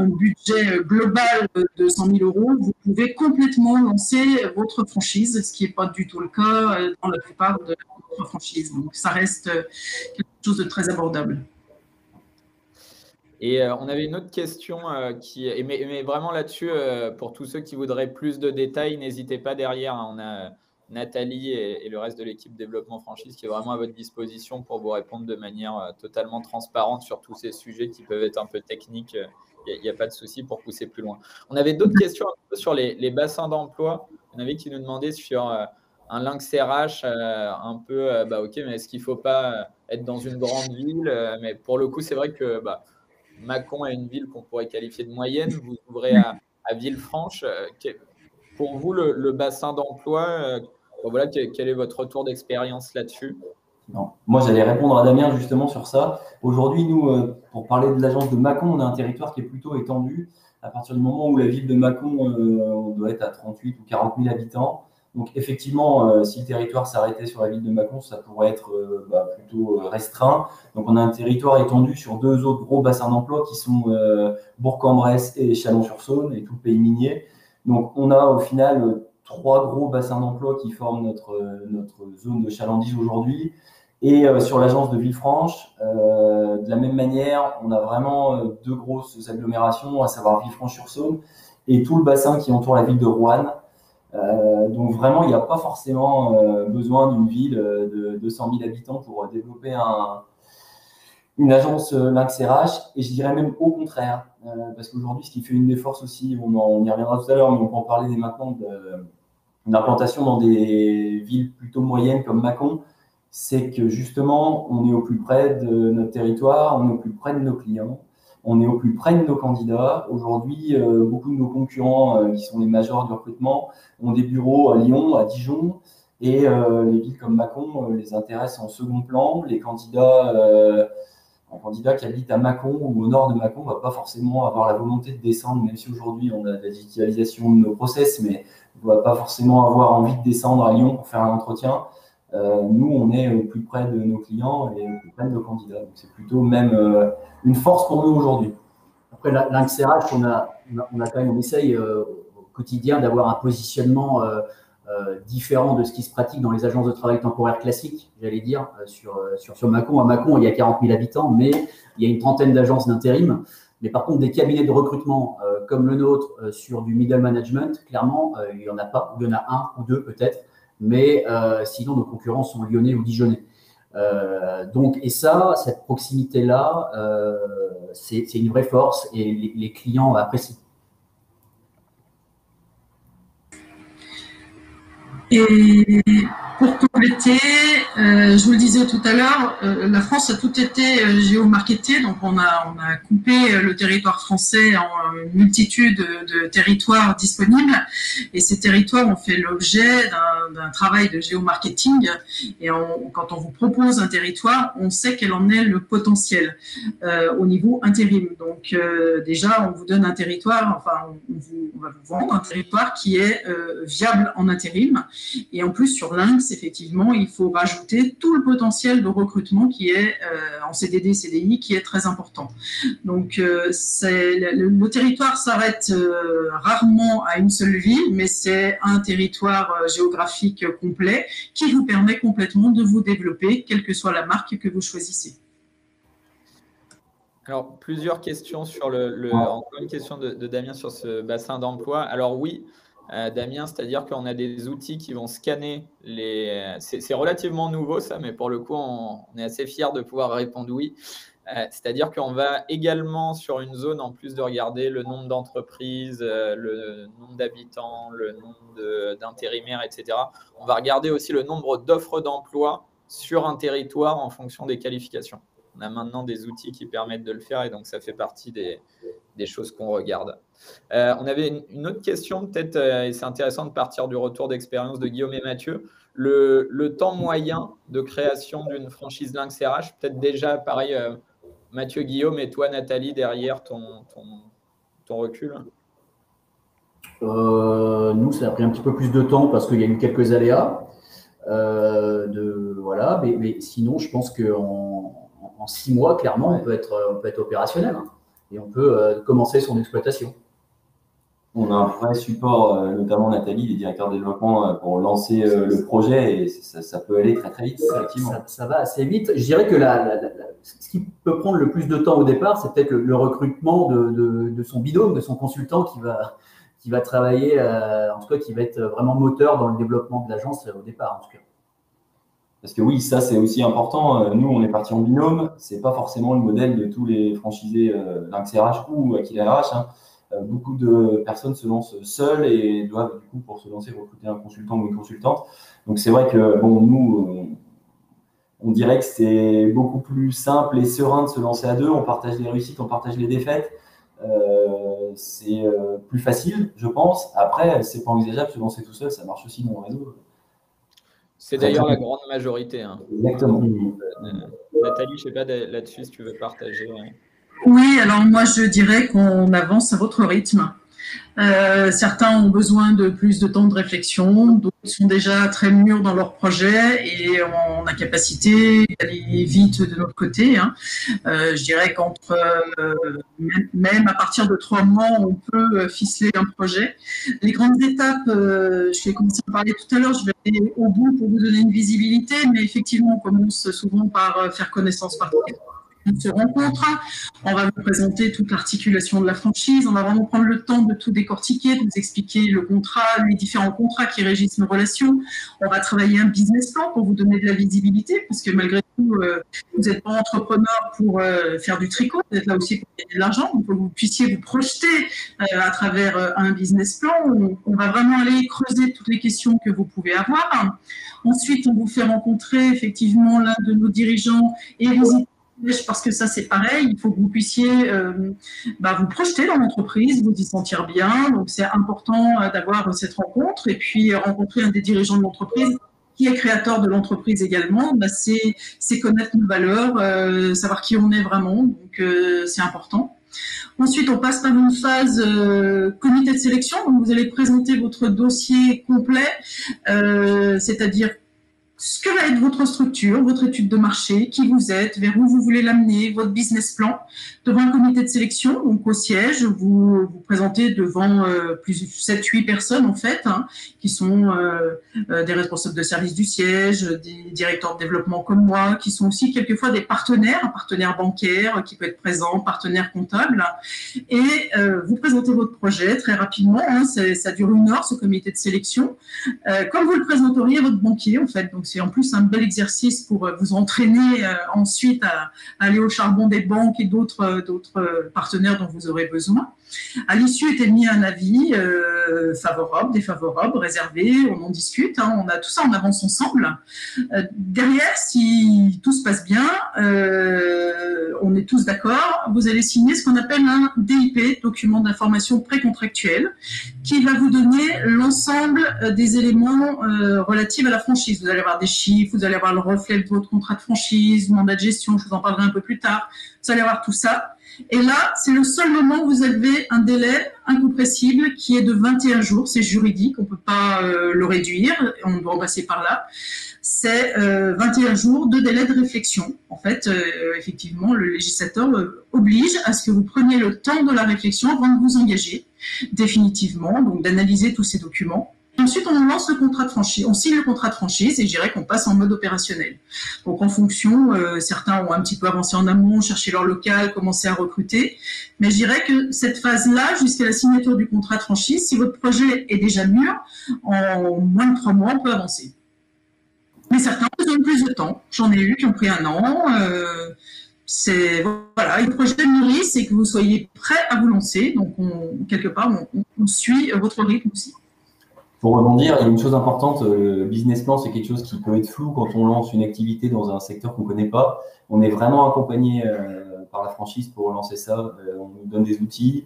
budget global de 100 000 €, vous pouvez complètement lancer votre franchise, ce qui n'est pas du tout le cas dans la plupart de votre franchise. Donc, ça reste quelque chose de très abordable. Et on avait une autre question mais vraiment là-dessus, pour tous ceux qui voudraient plus de détails, n'hésitez pas derrière, hein. On a Nathalie et le reste de l'équipe développement franchise qui est vraiment à votre disposition pour vous répondre de manière totalement transparente sur tous ces sujets qui peuvent être un peu techniques. Il n'y a pas de souci pour pousser plus loin. On avait d'autres questions sur les bassins d'emploi. Il y en avait qui nous demandaient sur un Lynx RH un peu, OK, mais est-ce qu'il ne faut pas être dans une grande ville? Mais pour le coup, c'est vrai que Mâcon est une ville qu'on pourrait qualifier de moyenne. Vous ouvrez à Villefranche. Pour vous, le bassin d'emploi, voilà, quel est votre retour d'expérience là-dessus? Non. Moi, j'allais répondre à Damien justement sur ça. Aujourd'hui, nous, pour parler de l'agence de Mâcon, on a un territoire qui est plutôt étendu. À partir du moment où la ville de Mâcon, on doit être à 38 ou 40 000 habitants. Donc effectivement, si le territoire s'arrêtait sur la ville de Mâcon, ça pourrait être plutôt restreint. Donc on a un territoire étendu sur 2 autres gros bassins d'emploi qui sont Bourg-en-Bresse et Chalon-sur-Saône et tout le pays minier. Donc on a au final 3 gros bassins d'emploi qui forment notre zone de chalandise aujourd'hui. Et sur l'agence de Villefranche, de la même manière, on a vraiment 2 grosses agglomérations, à savoir Villefranche-sur-Saône et tout le bassin qui entoure la ville de Roanne. Donc vraiment, il n'y a pas forcément besoin d'une ville de 200 000 habitants pour développer une agence Lynx RH, et je dirais même au contraire, parce qu'aujourd'hui, ce qui fait une des forces aussi, on y reviendra tout à l'heure, mais on peut en parler dès maintenant d'implantation dans des villes plutôt moyennes comme Mâcon, c'est que justement, on est au plus près de notre territoire, on est au plus près de nos clients, on est au plus près de nos candidats. Aujourd'hui, beaucoup de nos concurrents, qui sont les majors du recrutement, ont des bureaux à Lyon, à Dijon, et les villes comme Mâcon les intéressent en second plan. Les candidats, un candidat qui habite à Mâcon ou au nord de Mâcon ne va pas forcément avoir la volonté de descendre, même si aujourd'hui on a la digitalisation de nos process, mais ne va pas forcément avoir envie de descendre à Lyon pour faire un entretien. Nous, on est au plus près de nos clients et au plus près de nos candidats. Donc, c'est plutôt même une force pour nous aujourd'hui. Après, Lynx RH, on a quand même, on essaye au quotidien d'avoir un positionnement différent de ce qui se pratique dans les agences de travail temporaire classiques, j'allais dire, sur Mâcon. À Mâcon, il y a 40 000 habitants, mais il y a une trentaine d'agences d'intérim. Mais par contre, des cabinets de recrutement comme le nôtre sur du middle management, clairement, il n'y en a pas. Il y en a 1 ou 2 peut-être. Mais sinon, nos concurrents sont lyonnais ou dijonnais. Donc, et ça, cette proximité-là, c'est une vraie force et les clients apprécient. Et pour compléter, je vous le disais tout à l'heure, la France a tout été géomarketée, donc on a coupé le territoire français en une multitude de territoires disponibles, et ces territoires ont fait l'objet d'un travail de géomarketing, et quand on vous propose un territoire, on sait quel en est le potentiel au niveau intérim. Donc déjà, on vous donne un territoire, enfin on va vous vendre un territoire qui est viable en intérim. Et en plus, sur Lynx, effectivement, il faut rajouter tout le potentiel de recrutement qui est en CDD, CDI, qui est très important. Donc, le territoire s'arrête rarement à une seule ville, mais c'est un territoire géographique complet qui vous permet complètement de vous développer, quelle que soit la marque que vous choisissez. Alors, plusieurs questions sur encore une question de Damien sur ce bassin d'emploi. Alors oui, Damien, c'est-à-dire qu'on a des outils qui vont scanner c'est relativement nouveau ça, mais pour le coup, on est assez fiers de pouvoir répondre oui. C'est-à-dire qu'on va également sur une zone, en plus de regarder le nombre d'entreprises, le nombre d'habitants, le nombre d'intérimaires, etc. On va regarder aussi le nombre d'offres d'emploi sur un territoire en fonction des qualifications. On a maintenant des outils qui permettent de le faire et donc ça fait partie des choses qu'on regarde. On avait une autre question, peut-être, et c'est intéressant de partir du retour d'expérience de Guillaume et Mathieu. Le temps moyen de création d'une franchise Lynx RH, peut-être déjà, pareil, Mathieu, Guillaume, et toi, Nathalie, derrière ton recul. Nous, ça a pris un petit peu plus de temps parce qu'il y a eu quelques aléas. Voilà, mais sinon, je pense qu'en 6 mois, clairement, on peut être opérationnel, hein, et on peut commencer son exploitation. On a un vrai support, notamment Nathalie, les directeurs de développement, pour lancer le projet, et ça peut aller très très vite. Ça va assez vite. Je dirais que ce qui peut prendre le plus de temps au départ, c'est peut-être le recrutement de son binôme, de son consultant qui va travailler, en tout cas qui va être vraiment moteur dans le développement de l'agence au départ, en tout cas. Parce que oui, ça c'est aussi important. Nous, on est parti en binôme. C'est pas forcément le modèle de tous les franchisés Lynx RH ou Aquila RH. Hein. Beaucoup de personnes se lancent seules et doivent, du coup, pour se lancer, recruter un consultant ou une consultante. Donc, c'est vrai que, bon, nous, on dirait que c'est beaucoup plus simple et serein de se lancer à 2. On partage les réussites, on partage les défaites. C'est plus facile, je pense. Après, c'est pas envisageable de se lancer tout seul. Ça marche aussi dans le réseau. C'est d'ailleurs la grande majorité. Hein. Exactement. Nathalie, je ne sais pas là-dessus si tu veux partager. Oui, alors moi je dirais qu'on avance à votre rythme. Certains ont besoin de plus de temps de réflexion, d'autres sont déjà très mûrs dans leur projet et on a capacité d'aller vite de notre côté. Hein. Je dirais qu'entre même à partir de 3 mois, on peut ficeler un projet. Les grandes étapes, je vais commencer à parler tout à l'heure, je vais aller au bout pour vous donner une visibilité, mais effectivement, on commence souvent par faire connaissance par on se rencontre, on va vous présenter toute l'articulation de la franchise, on va vraiment prendre le temps de tout décortiquer, de vous expliquer le contrat, les différents contrats qui régissent nos relations. On va travailler un business plan pour vous donner de la visibilité, parce que malgré tout, vous n'êtes pas entrepreneur pour faire du tricot, vous êtes là aussi pour gagner de l'argent, donc que vous puissiez vous projeter à travers un business plan. On va vraiment aller creuser toutes les questions que vous pouvez avoir. Ensuite, on vous fait rencontrer effectivement l'un de nos dirigeants et visiter parce que ça, c'est pareil, il faut que vous puissiez vous projeter dans l'entreprise, vous y sentir bien. Donc, c'est important d'avoir cette rencontre. Et puis, rencontrer un des dirigeants de l'entreprise qui est créateur de l'entreprise également, c'est connaître nos valeurs, savoir qui on est vraiment. Donc, c'est important. Ensuite, on passe par une phase comité de sélection. Donc, vous allez présenter votre dossier complet, c'est-à-dire ce que va être votre structure, votre étude de marché, qui vous êtes, vers où vous voulez l'amener, votre business plan, devant un comité de sélection, donc au siège, vous vous présentez devant plus de 7-8 personnes en fait, hein, qui sont des responsables de service du siège, des directeurs de développement comme moi, qui sont aussi quelquefois des partenaires, un partenaire bancaire qui peut être présent, partenaire comptable, et vous présentez votre projet très rapidement, hein, ça dure 1 heure ce comité de sélection, comme vous le présenteriez à votre banquier en fait, donc c'est en plus un bel exercice pour vous entraîner ensuite à aller au charbon des banques et d'autres partenaires dont vous aurez besoin. À l'issue est émis un avis favorable, défavorable, réservé, on en discute, hein, on a tout ça, on avance ensemble. Derrière, si tout se passe bien, on est tous d'accord, vous allez signer ce qu'on appelle un DIP, document d'information précontractuelle, qui va vous donner l'ensemble des éléments relatifs à la franchise. Vous allez avoir des chiffres, vous allez avoir le reflet de votre contrat de franchise, mandat de gestion, je vous en parlerai un peu plus tard, vous allez avoir tout ça. Et là, c'est le seul moment où vous avez un délai incompressible qui est de 21 jours. C'est juridique, on ne peut pas le réduire, on doit en passer par là. C'est 21 jours de délai de réflexion. En fait, effectivement, le législateur oblige à ce que vous preniez le temps de la réflexion avant de vous engager définitivement, donc d'analyser tous ces documents. Ensuite, on lance le contrat de franchise, on signe le contrat de franchise et je dirais qu'on passe en mode opérationnel. Donc, en fonction, certains ont un petit peu avancé en amont, cherché leur local, commencé à recruter. Mais je dirais que cette phase-là, jusqu'à la signature du contrat de franchise, si votre projet est déjà mûr, en moins de 3 mois, on peut avancer. Mais certains ont besoin de plus de temps. J'en ai eu qui ont pris 1 an. Voilà, le projet mûrit, c'est que vous soyez prêt à vous lancer. Donc, quelque part, on suit votre rythme aussi. Pour rebondir, il y a une chose importante, le business plan, c'est quelque chose qui peut être flou quand on lance une activité dans un secteur qu'on ne connaît pas. On est vraiment accompagné par la franchise pour lancer ça. On nous donne des outils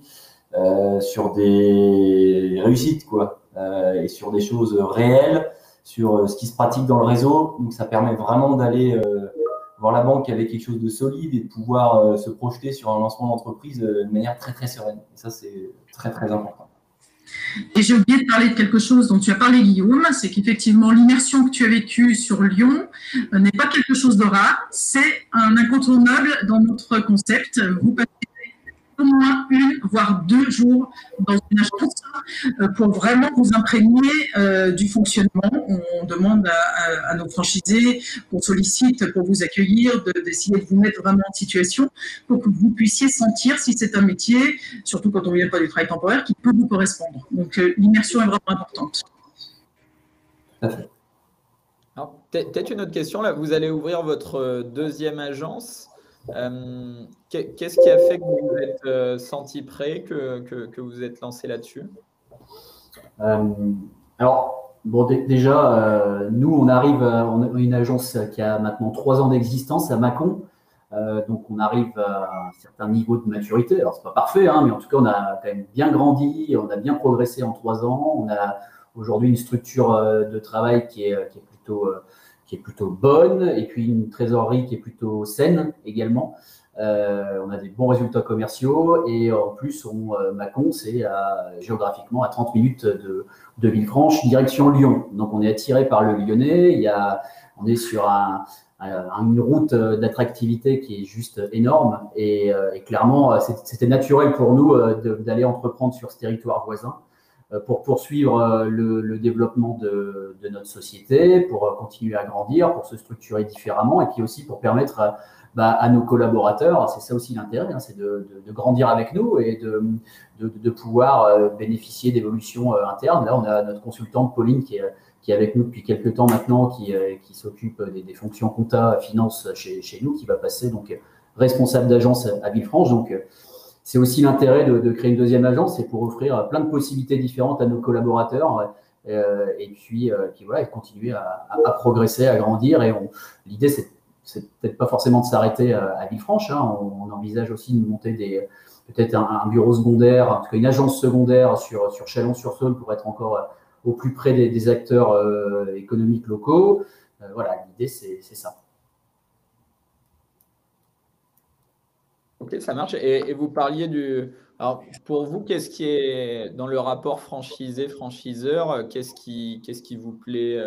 sur des réussites, quoi, et sur des choses réelles, sur ce qui se pratique dans le réseau. Donc, ça permet vraiment d'aller voir la banque avec quelque chose de solide et de pouvoir se projeter sur un lancement d'entreprise de manière très, très sereine. Et ça, c'est très, très important. Et j'ai oublié de parler de quelque chose dont tu as parlé, Guillaume, c'est qu'effectivement, l'immersion que tu as vécue sur Lyon n'est pas quelque chose de rare, c'est un incontournable dans notre concept. Vous passez au moins 1, voire 2 jours dans une agence pour vraiment vous imprégner du fonctionnement. On demande à nos franchisés qu'on sollicite pour vous accueillir, d'essayer de vous mettre vraiment en situation pour que vous puissiez sentir si c'est un métier, surtout quand on ne vient pas du travail temporaire, qui peut vous correspondre. Donc l'immersion est vraiment importante. Tout à fait. Alors, peut-être une autre question. Là, vous allez ouvrir votre 2e agence. Qu'est-ce qui a fait que vous vous êtes senti prêt, que vous êtes lancé là-dessus? Alors, bon, déjà, nous, on arrive, on a une agence qui a maintenant 3 ans d'existence à Mâcon. Donc, on arrive à un certain niveau de maturité. Alors, c'est pas parfait, hein, mais en tout cas, on a quand même bien grandi, on a bien progressé en 3 ans. On a aujourd'hui une structure de travail qui est plutôt bonne, et puis une trésorerie qui est plutôt saine également. On a des bons résultats commerciaux et en plus, Mâcon, c'est géographiquement à 30 minutes de Villefranche, direction Lyon. Donc, on est attiré par le Lyonnais. On est sur une route d'attractivité qui est juste énorme et clairement, c'était naturel pour nous d'aller entreprendre sur ce territoire voisin pour poursuivre le développement de notre société, pour continuer à grandir, pour se structurer différemment et puis aussi pour permettre à nos collaborateurs, c'est ça aussi l'intérêt, hein, c'est de grandir avec nous et de pouvoir bénéficier d'évolutions internes. Là, on a notre consultante Pauline qui est avec nous depuis quelques temps maintenant, qui s'occupe des fonctions compta, finance chez nous, qui va passer donc responsable d'agence à Villefranche. Donc, c'est aussi l'intérêt de créer une deuxième agence, c'est pour offrir plein de possibilités différentes à nos collaborateurs et puis voilà, et continuer à progresser, à grandir. Et l'idée, c'est peut-être pas forcément de s'arrêter à Villefranche. Hein. On envisage aussi de monter peut-être un bureau secondaire, en tout cas une agence secondaire sur Chalon-sur-Saône pour être encore au plus près des acteurs économiques locaux. Voilà, l'idée, c'est ça. Ok, ça marche. Et vous parliez Alors, pour vous, qu'est-ce qui est dans le rapport franchisé-franchiseur, qu'est-ce qui vous plaît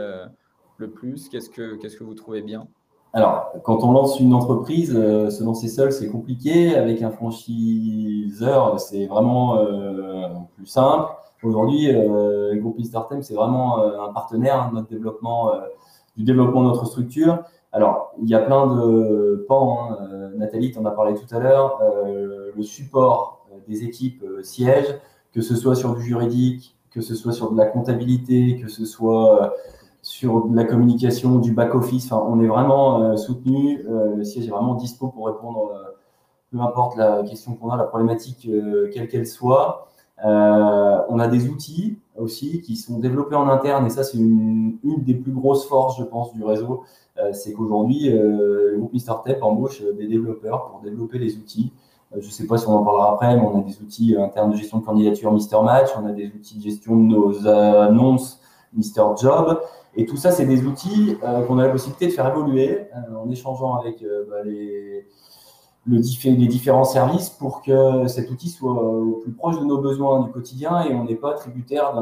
le plus? Qu'est-ce que vous trouvez bien? Alors, quand on lance une entreprise, se lancer seul, c'est compliqué. Avec un franchiseur, c'est vraiment plus simple. Aujourd'hui, le groupe Mr Thème, c'est vraiment un partenaire de du développement de notre structure. Alors, il y a plein de pans. Nathalie, tu en as parlé tout à l'heure. Le support des équipes siège, que ce soit sur du juridique, que ce soit sur de la comptabilité, que ce soit sur de la communication, du back-office. Enfin, on est vraiment soutenu. Le siège est vraiment dispo pour répondre, peu importe la question qu'on a, la problématique, quelle qu'elle soit. On a des outils aussi qui sont développés en interne et ça, c'est une des plus grosses forces, je pense, du réseau. C'est qu'aujourd'hui, le groupe Mr Thème embauche des développeurs pour développer les outils. Je ne sais pas si on en parlera après, mais on a des outils internes de gestion de candidature Mr Match, on a des outils de gestion de nos annonces Mr Job. Et tout ça, c'est des outils qu'on a la possibilité de faire évoluer en échangeant avec les différents services pour que cet outil soit au plus proche de nos besoins du quotidien et on n'est pas tributaire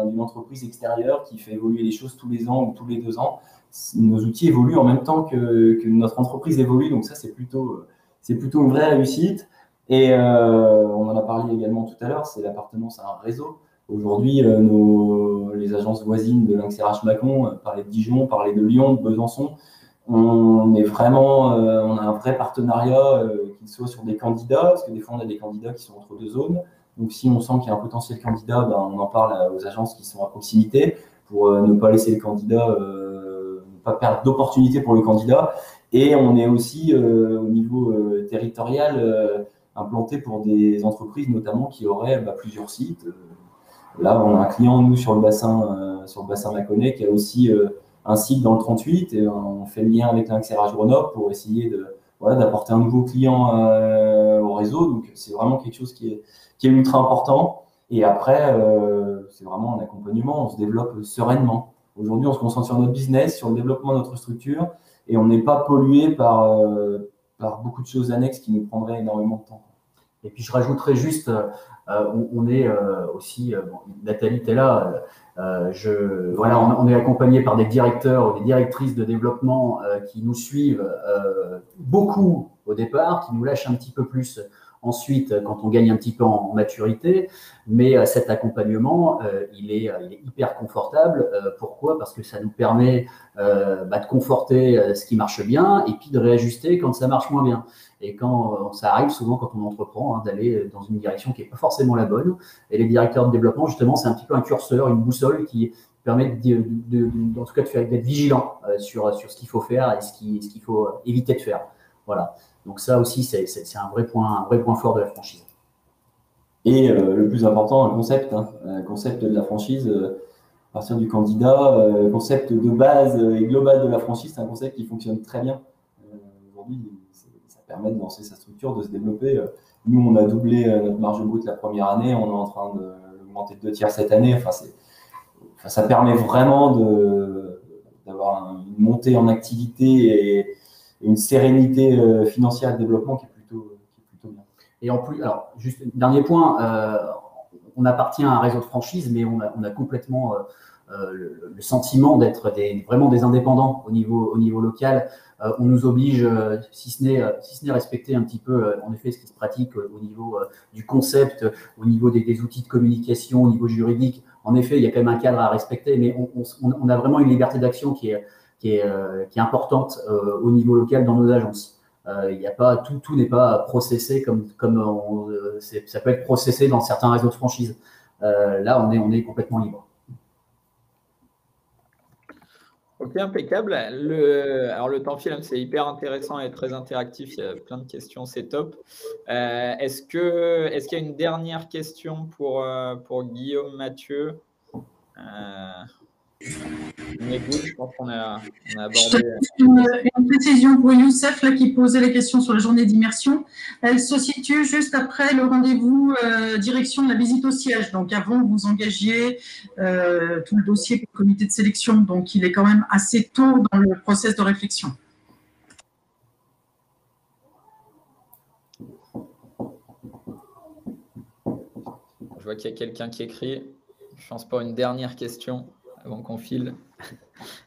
d'une entreprise extérieure qui fait évoluer les choses tous les ans ou tous les 2 ans. Nos outils évoluent en même temps que notre entreprise évolue, donc ça, c'est plutôt une vraie réussite. Et on en a parlé également tout à l'heure, c'est l'appartenance à un réseau. Aujourd'hui, les agences voisines de Lynx RH Mâcon, parlaient de Dijon, parlaient de Lyon, de Besançon. On a un vrai partenariat, qu'il soit sur des candidats, parce que des fois, on a des candidats qui sont entre 2 zones. Donc, si on sent qu'il y a un potentiel candidat, on en parle aux agences qui sont à proximité pour ne pas laisser le candidat, ne pas perdre d'opportunités pour le candidat. Et on est aussi, au niveau territorial, implanté pour des entreprises, notamment, qui auraient plusieurs sites. Là, on a un client, nous, sur le bassin mâconnais, qui a aussi un site dans le 38 et on fait le lien avec Lynx RH Grenoble pour essayer d'apporter un nouveau client au réseau. Donc, c'est vraiment quelque chose qui est ultra important. Et après, c'est vraiment un accompagnement. On se développe sereinement. Aujourd'hui, on se concentre sur notre business, sur le développement de notre structure et on n'est pas pollué par beaucoup de choses annexes qui nous prendraient énormément de temps. Et puis, je rajouterais juste, on est aussi, Nathalie, tu es là, on est accompagné par des directeurs ou des directrices de développement qui nous suivent beaucoup au départ, qui nous lâchent un petit peu plus ensuite quand on gagne un petit peu en maturité. Mais cet accompagnement, il est hyper confortable. Pourquoi? Parce que ça nous permet de conforter ce qui marche bien et puis de réajuster quand ça marche moins bien. Et quand ça arrive souvent quand on entreprend d'aller dans une direction qui n'est pas forcément la bonne. Et les directeurs de développement, justement, c'est un petit peu un curseur, une boussole qui permet en tout cas d'être vigilant sur ce qu'il faut faire et ce qu'il faut éviter de faire. Voilà. Donc ça aussi, c'est un vrai point fort de la franchise. Et le plus important, un concept de la franchise, à partir du candidat, concept de base et global de la franchise, c'est un concept qui fonctionne très bien. Aujourd'hui, ça permet de lancer sa structure, de se développer. Nous, on a doublé notre marge brute la première année, on est en train de l'augmenter de 2 tiers cette année. Ça permet vraiment d'avoir une montée en activité et une sérénité financière et de développement qui est Et en plus, alors, juste dernier point, on appartient à un réseau de franchise, mais on a complètement le sentiment d'être vraiment des indépendants au niveau local. On nous oblige, si ce n'est respecter un petit peu, en effet, ce qui se pratique au niveau du concept, au niveau des outils de communication, au niveau juridique. En effet, il y a quand même un cadre à respecter, mais on a vraiment une liberté d'action qui est importante au niveau local dans nos agences. Il y a pas tout n'est pas processé comme ça peut être processé dans certains réseaux de franchise. Là, on est complètement libre. Ok, impeccable. Alors, le temps file, c'est hyper intéressant et très interactif. Il y a plein de questions, c'est top. Est-ce qu'il y a une dernière question pour Guillaume, Mathieu? Je pense qu'on a abordé. Une précision pour Youssef là, qui posait les questions sur la journée d'immersion. Elle se situe juste après le rendez-vous direction de la visite au siège. Donc avant que vous engagiez tout le dossier pour le comité de sélection. Donc il est quand même assez tôt dans le process de réflexion. Je vois qu'il y a quelqu'un qui écrit. Je pense pas une dernière question avant qu'on file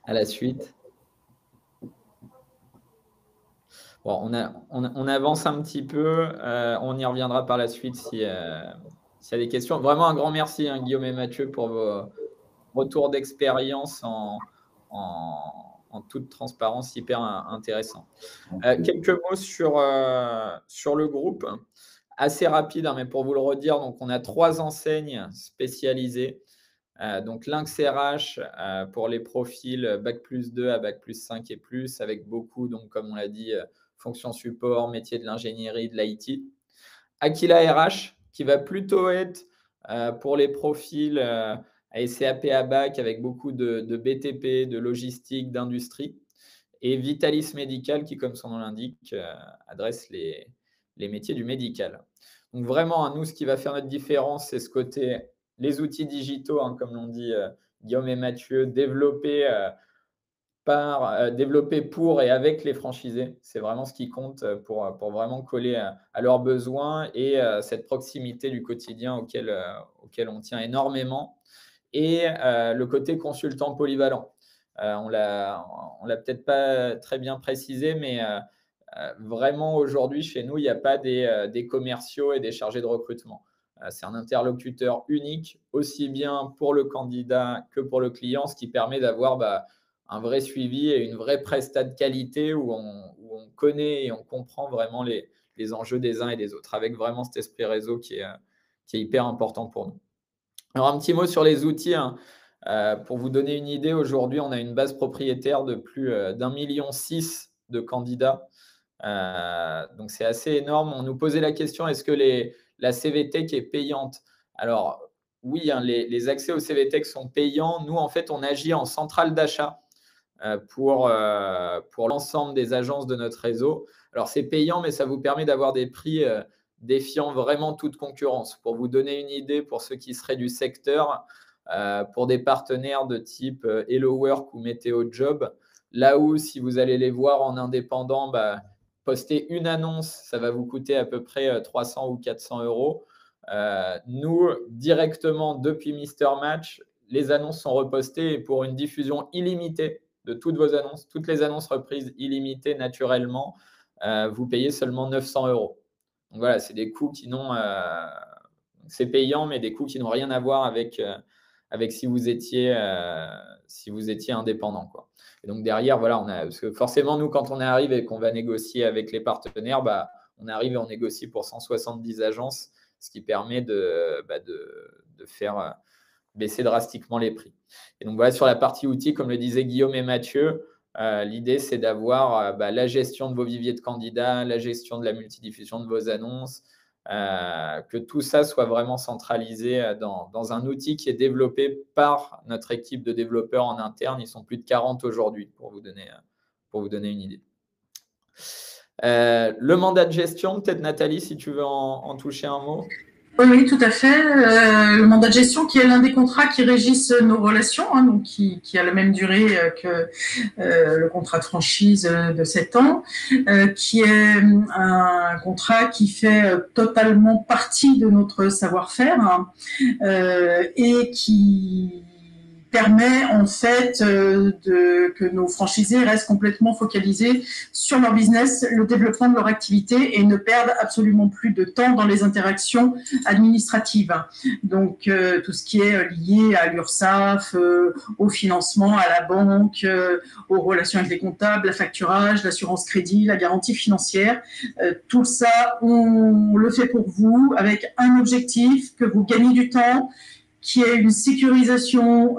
à la suite. Bon, on avance un petit peu. On y reviendra par la suite s'il y a des questions. Vraiment un grand merci, hein, Guillaume et Mathieu, pour vos retours d'expérience en toute transparence, hyper intéressant. Quelques mots sur le groupe. Assez rapide, hein, mais pour vous le redire, donc on a 3 enseignes spécialisées. Donc Lynx RH pour les profils Bac+2 à Bac+5 et plus, avec beaucoup, donc comme on l'a dit, fonction support, métier de l'ingénierie, de l'IT. Aquila RH, qui va plutôt être pour les profils CAP à Bac, avec beaucoup de BTP, de logistique, d'industrie. Et Vitalis Médical, qui, comme son nom l'indique, adresse les métiers du médical. Donc vraiment, nous, ce qui va faire notre différence, c'est ce côté, les outils digitaux, hein, comme l'ont dit Guillaume et Mathieu, développés pour et avec les franchisés. C'est vraiment ce qui compte pour vraiment coller à leurs besoins et cette proximité du quotidien auquel on tient énormément. Et le côté consultant polyvalent. On l'a peut-être pas très bien précisé, mais vraiment aujourd'hui, chez nous, il n'y a pas des commerciaux et des chargés de recrutement. C'est un interlocuteur unique, aussi bien pour le candidat que pour le client, ce qui permet d'avoir un vrai suivi et une vraie prestat de qualité où on connaît et on comprend vraiment les enjeux des uns et des autres, avec vraiment cet esprit réseau qui est hyper important pour nous. Alors, un petit mot sur les outils. Hein. Pour vous donner une idée, aujourd'hui, on a une base propriétaire de plus d'1,6 million de candidats. Donc, c'est assez énorme. On nous posait la question, est-ce que la CVTech est payante? Alors, oui, hein, les accès au CVTech sont payants. Nous, en fait, on agit en centrale d'achat pour l'ensemble des agences de notre réseau. Alors, c'est payant, mais ça vous permet d'avoir des prix défiant vraiment toute concurrence. Pour vous donner une idée, pour ceux qui seraient du secteur, pour des partenaires de type Hello Work ou Météo Job, là où, si vous allez les voir en indépendant, poster une annonce, ça va vous coûter à peu près 300 ou 400 euros. Nous, directement depuis Mister Match, les annonces sont repostées et pour une diffusion illimitée de toutes vos annonces, toutes les annonces reprises illimitées naturellement, vous payez seulement 900 euros. Donc voilà, c'est des coûts qui n'ont… c'est payant, mais des coûts qui n'ont rien à voir avec si vous étiez indépendant, quoi. Et donc derrière, voilà, parce que forcément, nous, quand on arrive et qu'on va négocier avec les partenaires, on arrive et on négocie pour 170 agences, ce qui permet de faire baisser drastiquement les prix. Et donc voilà, sur la partie outils, comme le disaient Guillaume et Mathieu, l'idée, c'est d'avoir la gestion de vos viviers de candidats, la gestion de la multidiffusion de vos annonces, que tout ça soit vraiment centralisé dans un outil qui est développé par notre équipe de développeurs en interne. Ils sont plus de 40 aujourd'hui, pour vous donner une idée. Le mandat de gestion, peut-être Nathalie, si tu veux en toucher un mot. Oui, tout à fait. Le mandat de gestion qui est l'un des contrats qui régissent nos relations, hein, donc qui a la même durée que le contrat de franchise de 7 ans, qui est un contrat qui fait totalement partie de notre savoir-faire, hein, et qui permet en fait que nos franchisés restent complètement focalisés sur leur business, le développement de leur activité et ne perdent absolument plus de temps dans les interactions administratives. Donc tout ce qui est lié à l'URSSAF, au financement, à la banque, aux relations avec les comptables, la facturage, l'assurance crédit, la garantie financière, tout ça on le fait pour vous avec un objectif, que vous gagnez du temps, qui est une sécurisation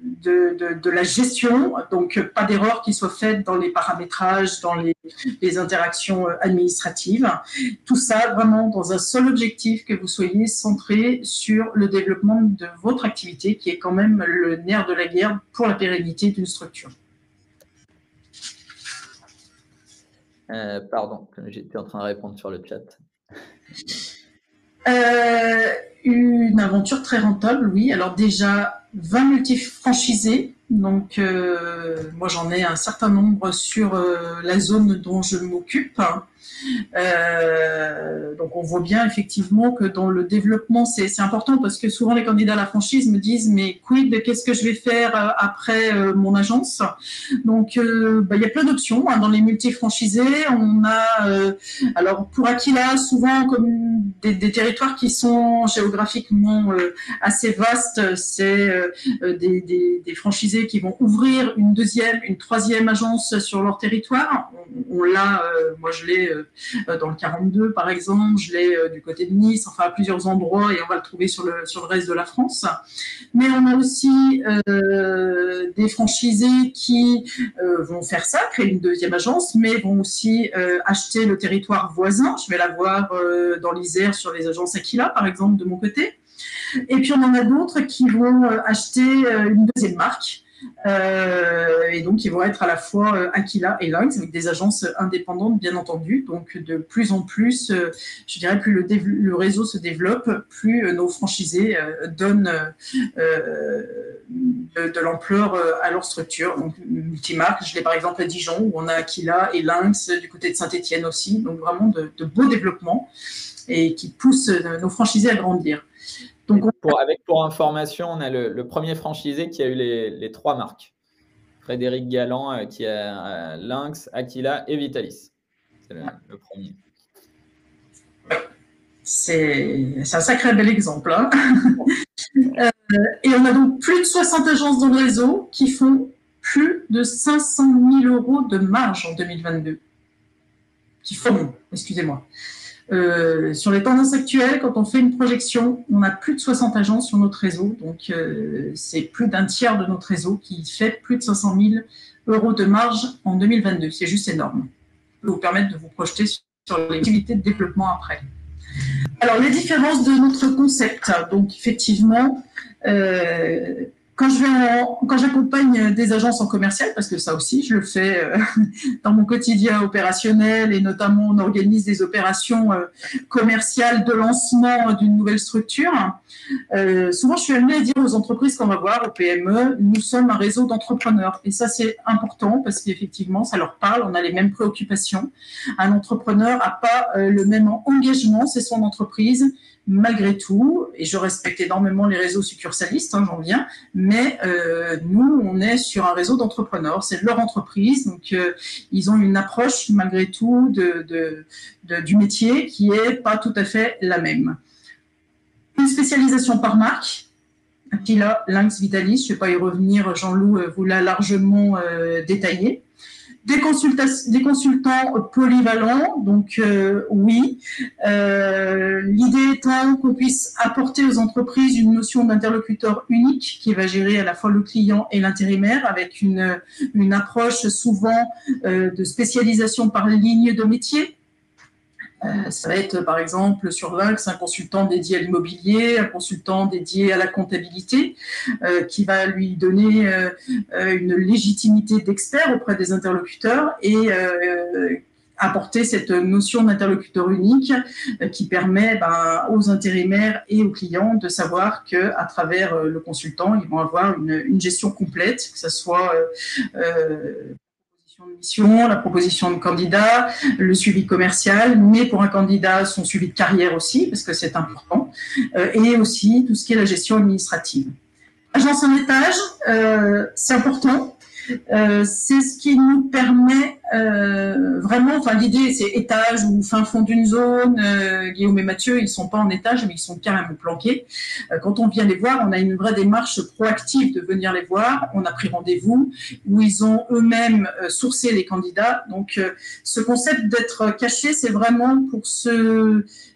de la gestion, donc pas d'erreurs qui soient faites dans les paramétrages, dans les interactions administratives. Tout ça vraiment dans un seul objectif, que vous soyez centré sur le développement de votre activité, qui est quand même le nerf de la guerre pour la pérennité d'une structure. Pardon, j'étais en train de répondre sur le chat. Une aventure très rentable, oui. Alors déjà, 20 multifranchisés. Donc, moi, j'en ai un certain nombre sur la zone dont je m'occupe. Donc, on voit bien effectivement que dans le développement, c'est important, parce que souvent les candidats à la franchise me disent « mais quid, qu'est-ce que je vais faire après mon agence ?» Donc, il y a plein d'options hein, dans les multifranchisés. On a, alors pour Aquila, souvent comme des territoires qui sont géographiquement assez vastes, c'est des franchisés qui vont ouvrir une deuxième, une troisième agence sur leur territoire. On l'a, moi je l'ai dans le 42 par exemple, je l'ai du côté de Nice, enfin à plusieurs endroits, et on va le trouver sur le reste de la France. Mais on a aussi des franchisés qui vont faire ça, créer une deuxième agence, mais vont aussi acheter le territoire voisin. Je vais l'avoir dans l'Isère sur les agences Aquila par exemple de mon côté. Et puis on en a d'autres qui vont acheter une deuxième marque. Et donc ils vont être à la fois Aquila et Lynx, avec des agences indépendantes bien entendu. Donc de plus en plus, je dirais, plus le réseau se développe, plus nos franchisés donnent de l'ampleur à leur structure. Donc multimarque, je l'ai par exemple à Dijon où on a Aquila et Lynx, du côté de Saint-Étienne aussi. Donc vraiment de beaux développements et qui poussent nos franchisés à grandir. Donc, pour information, on a le premier franchisé qui a eu les 3 marques. Frédéric Galland qui a Lynx, Aquila et Vitalis. C'est le premier. C'est un sacré bel exemple. Hein. Et on a donc plus de 60 agences dans le réseau qui font plus de 500 000 € de marge en 2022. Excusez-moi. Sur les tendances actuelles, quand on fait une projection, on a plus de 60 agences sur notre réseau. Donc, c'est plus d'un tiers de notre réseau qui fait plus de 500 000 € de marge en 2022. C'est juste énorme. Ça peut vous permettre de vous projeter sur les activités de développement après. Alors, les différences de notre concept. Donc, effectivement, quand j'accompagne des agences en commercial, parce que ça aussi, je le fais dans mon quotidien opérationnel, et notamment on organise des opérations commerciales de lancement d'une nouvelle structure. Souvent, je suis amenée à dire aux entreprises qu'on va voir, aux PME, nous sommes un réseau d'entrepreneurs. Et ça, c'est important parce qu'effectivement, ça leur parle, on a les mêmes préoccupations. Un entrepreneur n'a pas le même engagement, c'est son entreprise. Malgré tout, et je respecte énormément les réseaux succursalistes, hein, j'en viens, mais nous, on est sur un réseau d'entrepreneurs, c'est leur entreprise, donc ils ont une approche malgré tout du métier qui n'est pas tout à fait la même. Une spécialisation par marque, Aquila, Lynx, Vitalis, je ne vais pas y revenir, Jean-Loup vous l'a largement détaillé. Des consultants polyvalents, donc oui. L'idée étant qu'on puisse apporter aux entreprises une notion d'interlocuteur unique qui va gérer à la fois le client et l'intérimaire, avec une approche souvent de spécialisation par ligne de métier. Ça va être par exemple sur Lynx un consultant dédié à l'immobilier, un consultant dédié à la comptabilité, qui va lui donner une légitimité d'expert auprès des interlocuteurs et apporter cette notion d'interlocuteur unique qui permet aux intérimaires et aux clients de savoir qu'à travers le consultant, ils vont avoir une gestion complète, que ce soit de mission, la proposition de candidat, le suivi commercial, mais pour un candidat, son suivi de carrière aussi, parce que c'est important, et aussi tout ce qui est la gestion administrative. Agence en étage, c'est important. C'est ce qui nous permet vraiment, enfin l'idée c'est étage ou fin fond d'une zone. Guillaume et Mathieu, ils sont pas en étage, mais ils sont carrément planqués. Quand on vient les voir, on a une vraie démarche proactive de venir les voir. On a pris rendez-vous où ils ont eux-mêmes sourcé les candidats. Donc ce concept d'être caché, c'est vraiment pour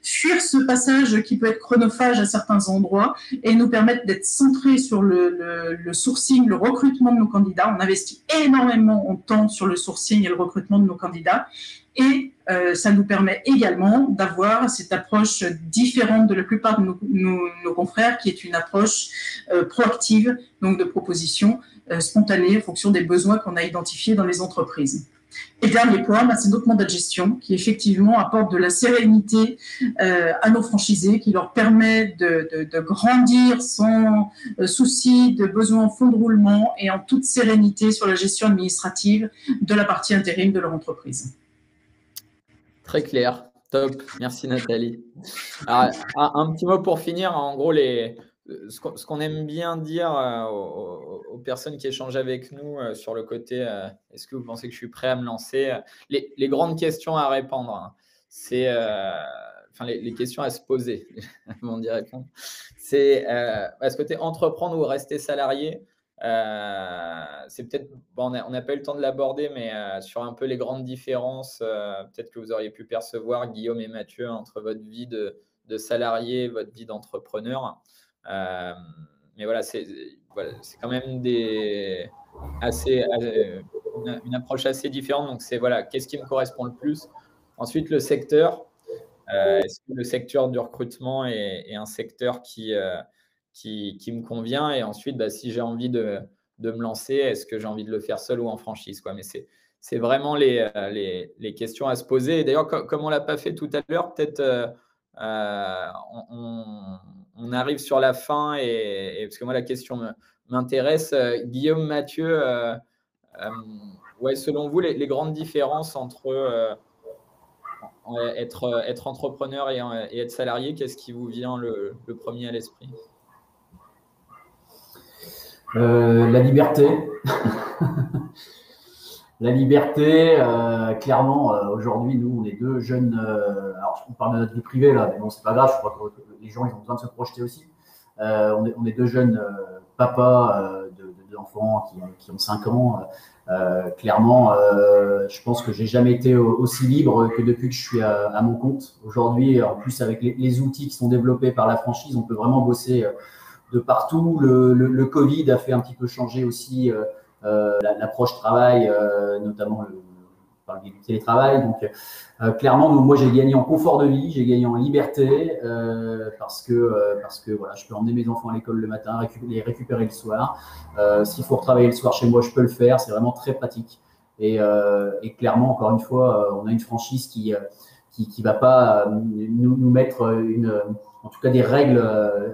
fuir ce passage qui peut être chronophage à certains endroits et nous permettre d'être centrés sur le sourcing, le recrutement de nos candidats. On investit énormément en temps sur le sourcing et le recrutement de nos candidats et ça nous permet également d'avoir cette approche différente de la plupart de nos confrères qui est une approche proactive, donc de propositions spontanées en fonction des besoins qu'on a identifiés dans les entreprises. Et dernier point, c'est notre mandat de gestion qui effectivement apporte de la sérénité à nos franchisés, qui leur permet de grandir sans souci de besoin en fonds de roulement et en toute sérénité sur la gestion administrative de la partie intérim de leur entreprise. Très clair, top, merci Nathalie. Alors, un petit mot pour finir, en gros, ce qu'on aime bien dire aux personnes qui échangent avec nous sur le côté est-ce que vous pensez que je suis prêt à me lancer, les grandes questions à répondre, hein, c'est les questions à se poser avant d'y répondre. C'est est-ce que tu es entreprendre ou rester salarié? C'est peut-être, on n'a pas eu le temps de l'aborder, mais sur un peu les grandes différences, peut-être que vous auriez pu percevoir, Guillaume et Mathieu, entre votre vie de salarié et votre vie d'entrepreneur. Mais voilà, c'est quand même une approche assez différente. Donc, c'est voilà, qu'est-ce qui me correspond le plus? Ensuite, le secteur. Est-ce que le secteur du recrutement est un secteur qui me convient? Et ensuite, si j'ai envie de me lancer, est-ce que j'ai envie de le faire seul ou en franchise, quoi? Mais c'est vraiment les questions à se poser. Et d'ailleurs, comme on ne l'a pas fait tout à l'heure, peut-être on arrive sur la fin et parce que moi, la question m'intéresse. Guillaume, Mathieu, selon vous, les grandes différences entre être entrepreneur et être salarié, qu'est-ce qui vous vient le premier à l'esprit? La liberté. La liberté, clairement, aujourd'hui, nous, on est deux jeunes. Alors, on parle de notre vie privée, là, mais bon, c'est pas grave, je crois que les gens, ils ont besoin de se projeter aussi. On est deux jeunes papas d'enfants qui ont 5 ans. Clairement, je pense que j'ai jamais été aussi libre que depuis que je suis à mon compte. Aujourd'hui, en plus, avec les outils qui sont développés par la franchise, on peut vraiment bosser de partout. Le Covid a fait un petit peu changer aussi l'approche travail, notamment du télétravail. Donc, clairement, moi, j'ai gagné en confort de vie, j'ai gagné en liberté parce que voilà, je peux emmener mes enfants à l'école le matin, les récupérer le soir. S'il faut retravailler le soir chez moi, je peux le faire. C'est vraiment très pratique. Et clairement, encore une fois, on a une franchise qui va pas nous mettre en tout cas des règles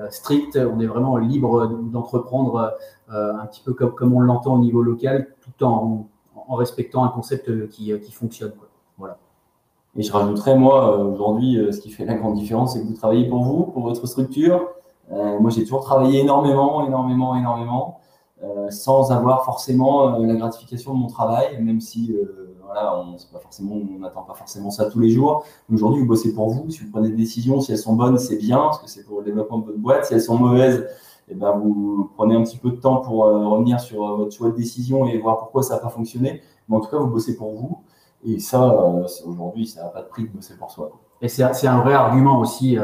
strictes. On est vraiment libre d'entreprendre un petit peu comme on l'entend au niveau local, tout en respectant un concept qui fonctionne, quoi. Voilà. Et je rajouterais, moi, aujourd'hui, ce qui fait la grande différence, c'est que vous travaillez pour vous, pour votre structure. Moi, j'ai toujours travaillé énormément, sans avoir forcément la gratification de mon travail, même si on n'attend pas forcément ça tous les jours. Aujourd'hui, vous bossez pour vous. Si vous prenez des décisions, si elles sont bonnes, c'est bien, parce que c'est pour le développement de votre boîte. Si elles sont mauvaises, vous prenez un petit peu de temps pour revenir sur votre choix de décision et voir pourquoi ça n'a pas fonctionné. Mais en tout cas, vous bossez pour vous. Et ça, aujourd'hui, ça n'a pas de prix de bosser pour soi. Et c'est un vrai argument aussi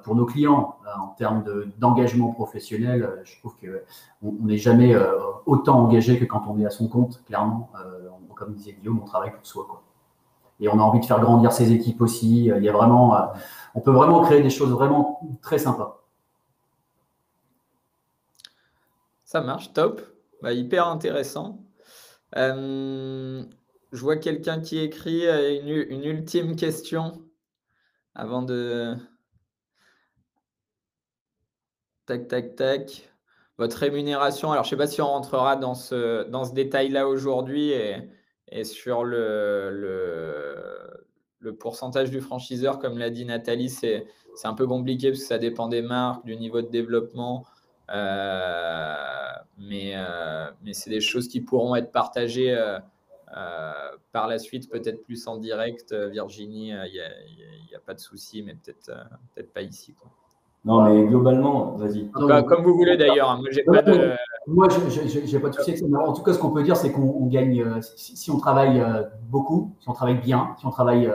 pour nos clients en termes d'engagement professionnel. Je trouve qu'on n'est jamais autant engagé que quand on est à son compte, clairement. Comme disait Guillaume, on travaille pour soi, quoi. Et on a envie de faire grandir ses équipes aussi. Il y a vraiment, on peut vraiment créer des choses vraiment très sympas. Ça marche, top. Hyper intéressant. Je vois quelqu'un qui écrit une ultime question avant de… Tac, tac, tac. Votre rémunération, alors je ne sais pas si on rentrera dans ce détail-là aujourd'hui et sur le pourcentage du franchiseur, comme l'a dit Nathalie, c'est un peu compliqué parce que ça dépend des marques, du niveau de développement. Mais c'est des choses qui pourront être partagées par la suite, peut-être plus en direct. Virginie, il n'y a pas de souci, mais peut-être pas ici, quoi. Non, mais globalement, vas-y. Comme vous voulez d'ailleurs. Moi, j'ai pas de… Moi, j'ai pas de souci avec ça. Mais en tout cas, ce qu'on peut dire, c'est qu'on gagne, si on travaille beaucoup, si on travaille bien, si on travaille,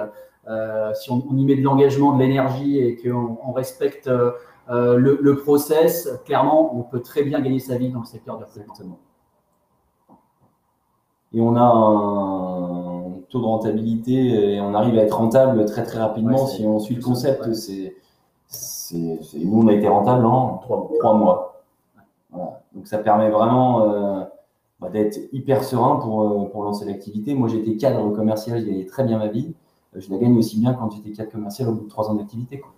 si on y met de l'engagement, de l'énergie et qu'on respecte le process, clairement, on peut très bien gagner sa vie dans le secteur du recrutement. Et on a un taux de rentabilité et on arrive à être rentable très très rapidement si on suit le concept. Nous, on a été rentable en 3 mois. Voilà. Donc, ça permet vraiment d'être hyper serein pour lancer l'activité. Moi, j'étais cadre commercial, je gagnais très bien ma vie. Je la gagne aussi bien quand j'étais cadre commercial au bout de 3 ans d'activité, quoi.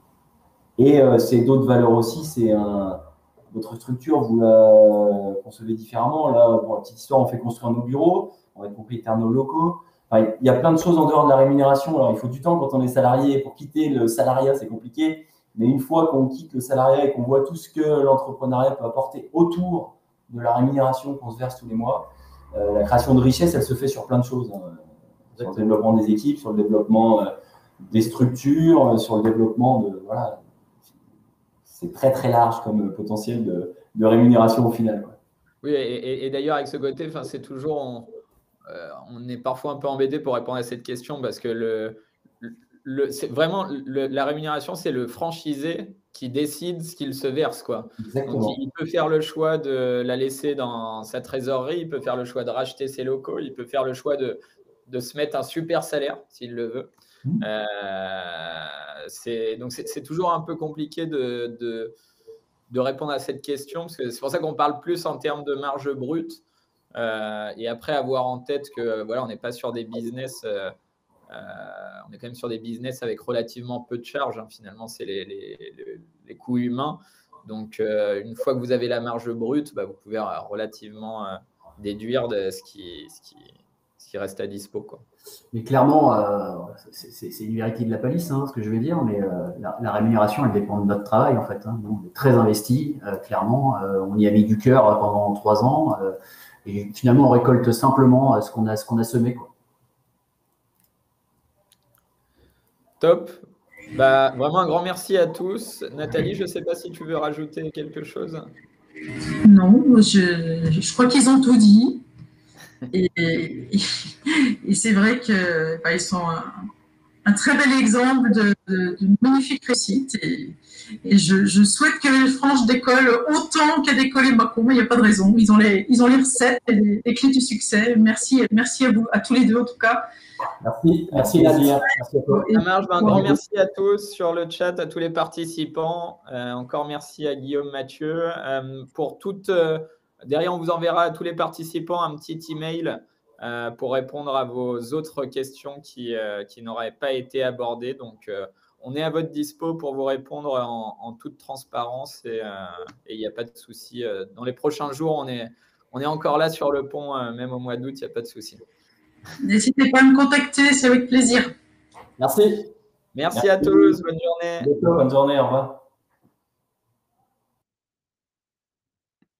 Et c'est d'autres valeurs aussi. Votre structure, vous la concevez différemment. Là, pour la petite histoire, on fait construire nos bureaux, on va être propriétaire de nos locaux. Enfin, il y a plein de choses en dehors de la rémunération. Alors, il faut du temps quand on est salarié. Pour quitter le salariat, c'est compliqué. Mais une fois qu'on quitte le salariat et qu'on voit tout ce que l'entrepreneuriat peut apporter autour de la rémunération qu'on se verse tous les mois, la création de richesse, elle se fait sur plein de choses. Sur le développement des équipes, sur le développement des structures, sur le développement de… Voilà. C'est très, très large comme potentiel de rémunération au final, quoi. Oui, et d'ailleurs, avec ce côté, c'est toujours… on est parfois un peu embêté pour répondre à cette question parce que c'est vraiment la rémunération, c'est le franchisé qui décide ce qu'il se verse, quoi. Exactement. Donc, il peut faire le choix de la laisser dans sa trésorerie, il peut faire le choix de racheter ses locaux, il peut faire le choix de se mettre un super salaire s'il le veut. Donc, c'est toujours un peu compliqué de répondre à cette question parce que c'est pour ça qu'on parle plus en termes de marge brute. Et après, avoir en tête que voilà, on n'est pas sur des business… on est quand même sur des business avec relativement peu de charges, hein. Finalement, c'est les coûts humains. Donc, une fois que vous avez la marge brute, vous pouvez relativement déduire de ce qui reste à dispo, quoi. Mais clairement, c'est une vérité de la palisse, hein, ce que je vais dire, mais la rémunération, elle dépend de notre travail, en fait, hein. Nous, on est très investis, clairement. On y a mis du cœur pendant 3 ans. Et finalement, on récolte simplement ce qu'on a semé, quoi. Top. Vraiment un grand merci à tous. Nathalie, je ne sais pas si tu veux rajouter quelque chose. Non, je crois qu'ils ont tout dit. Et c'est vrai qu'ils sont un très bel exemple de magnifique réussite. Et je souhaite que les franches décollent autant qu'a décollé Macron. Il n'y a pas de raison. Ils ont les recettes et les clés du succès. Merci à vous, à tous les deux en tout cas. Merci Nadia. Merci à toi. Ça marche. Un grand merci à tous sur le chat, à tous les participants. Encore merci à Guillaume, Mathieu. Derrière, on vous enverra à tous les participants un petit email pour répondre à vos autres questions qui n'auraient pas été abordées. Donc, on est à votre dispo pour vous répondre en toute transparence et il n'y a pas de souci. Dans les prochains jours, on est encore là sur le pont, même au mois d'août, il n'y a pas de souci. N'hésitez pas à me contacter, c'est avec plaisir. Merci. Merci à tous, bonne journée. Bonne journée, au revoir.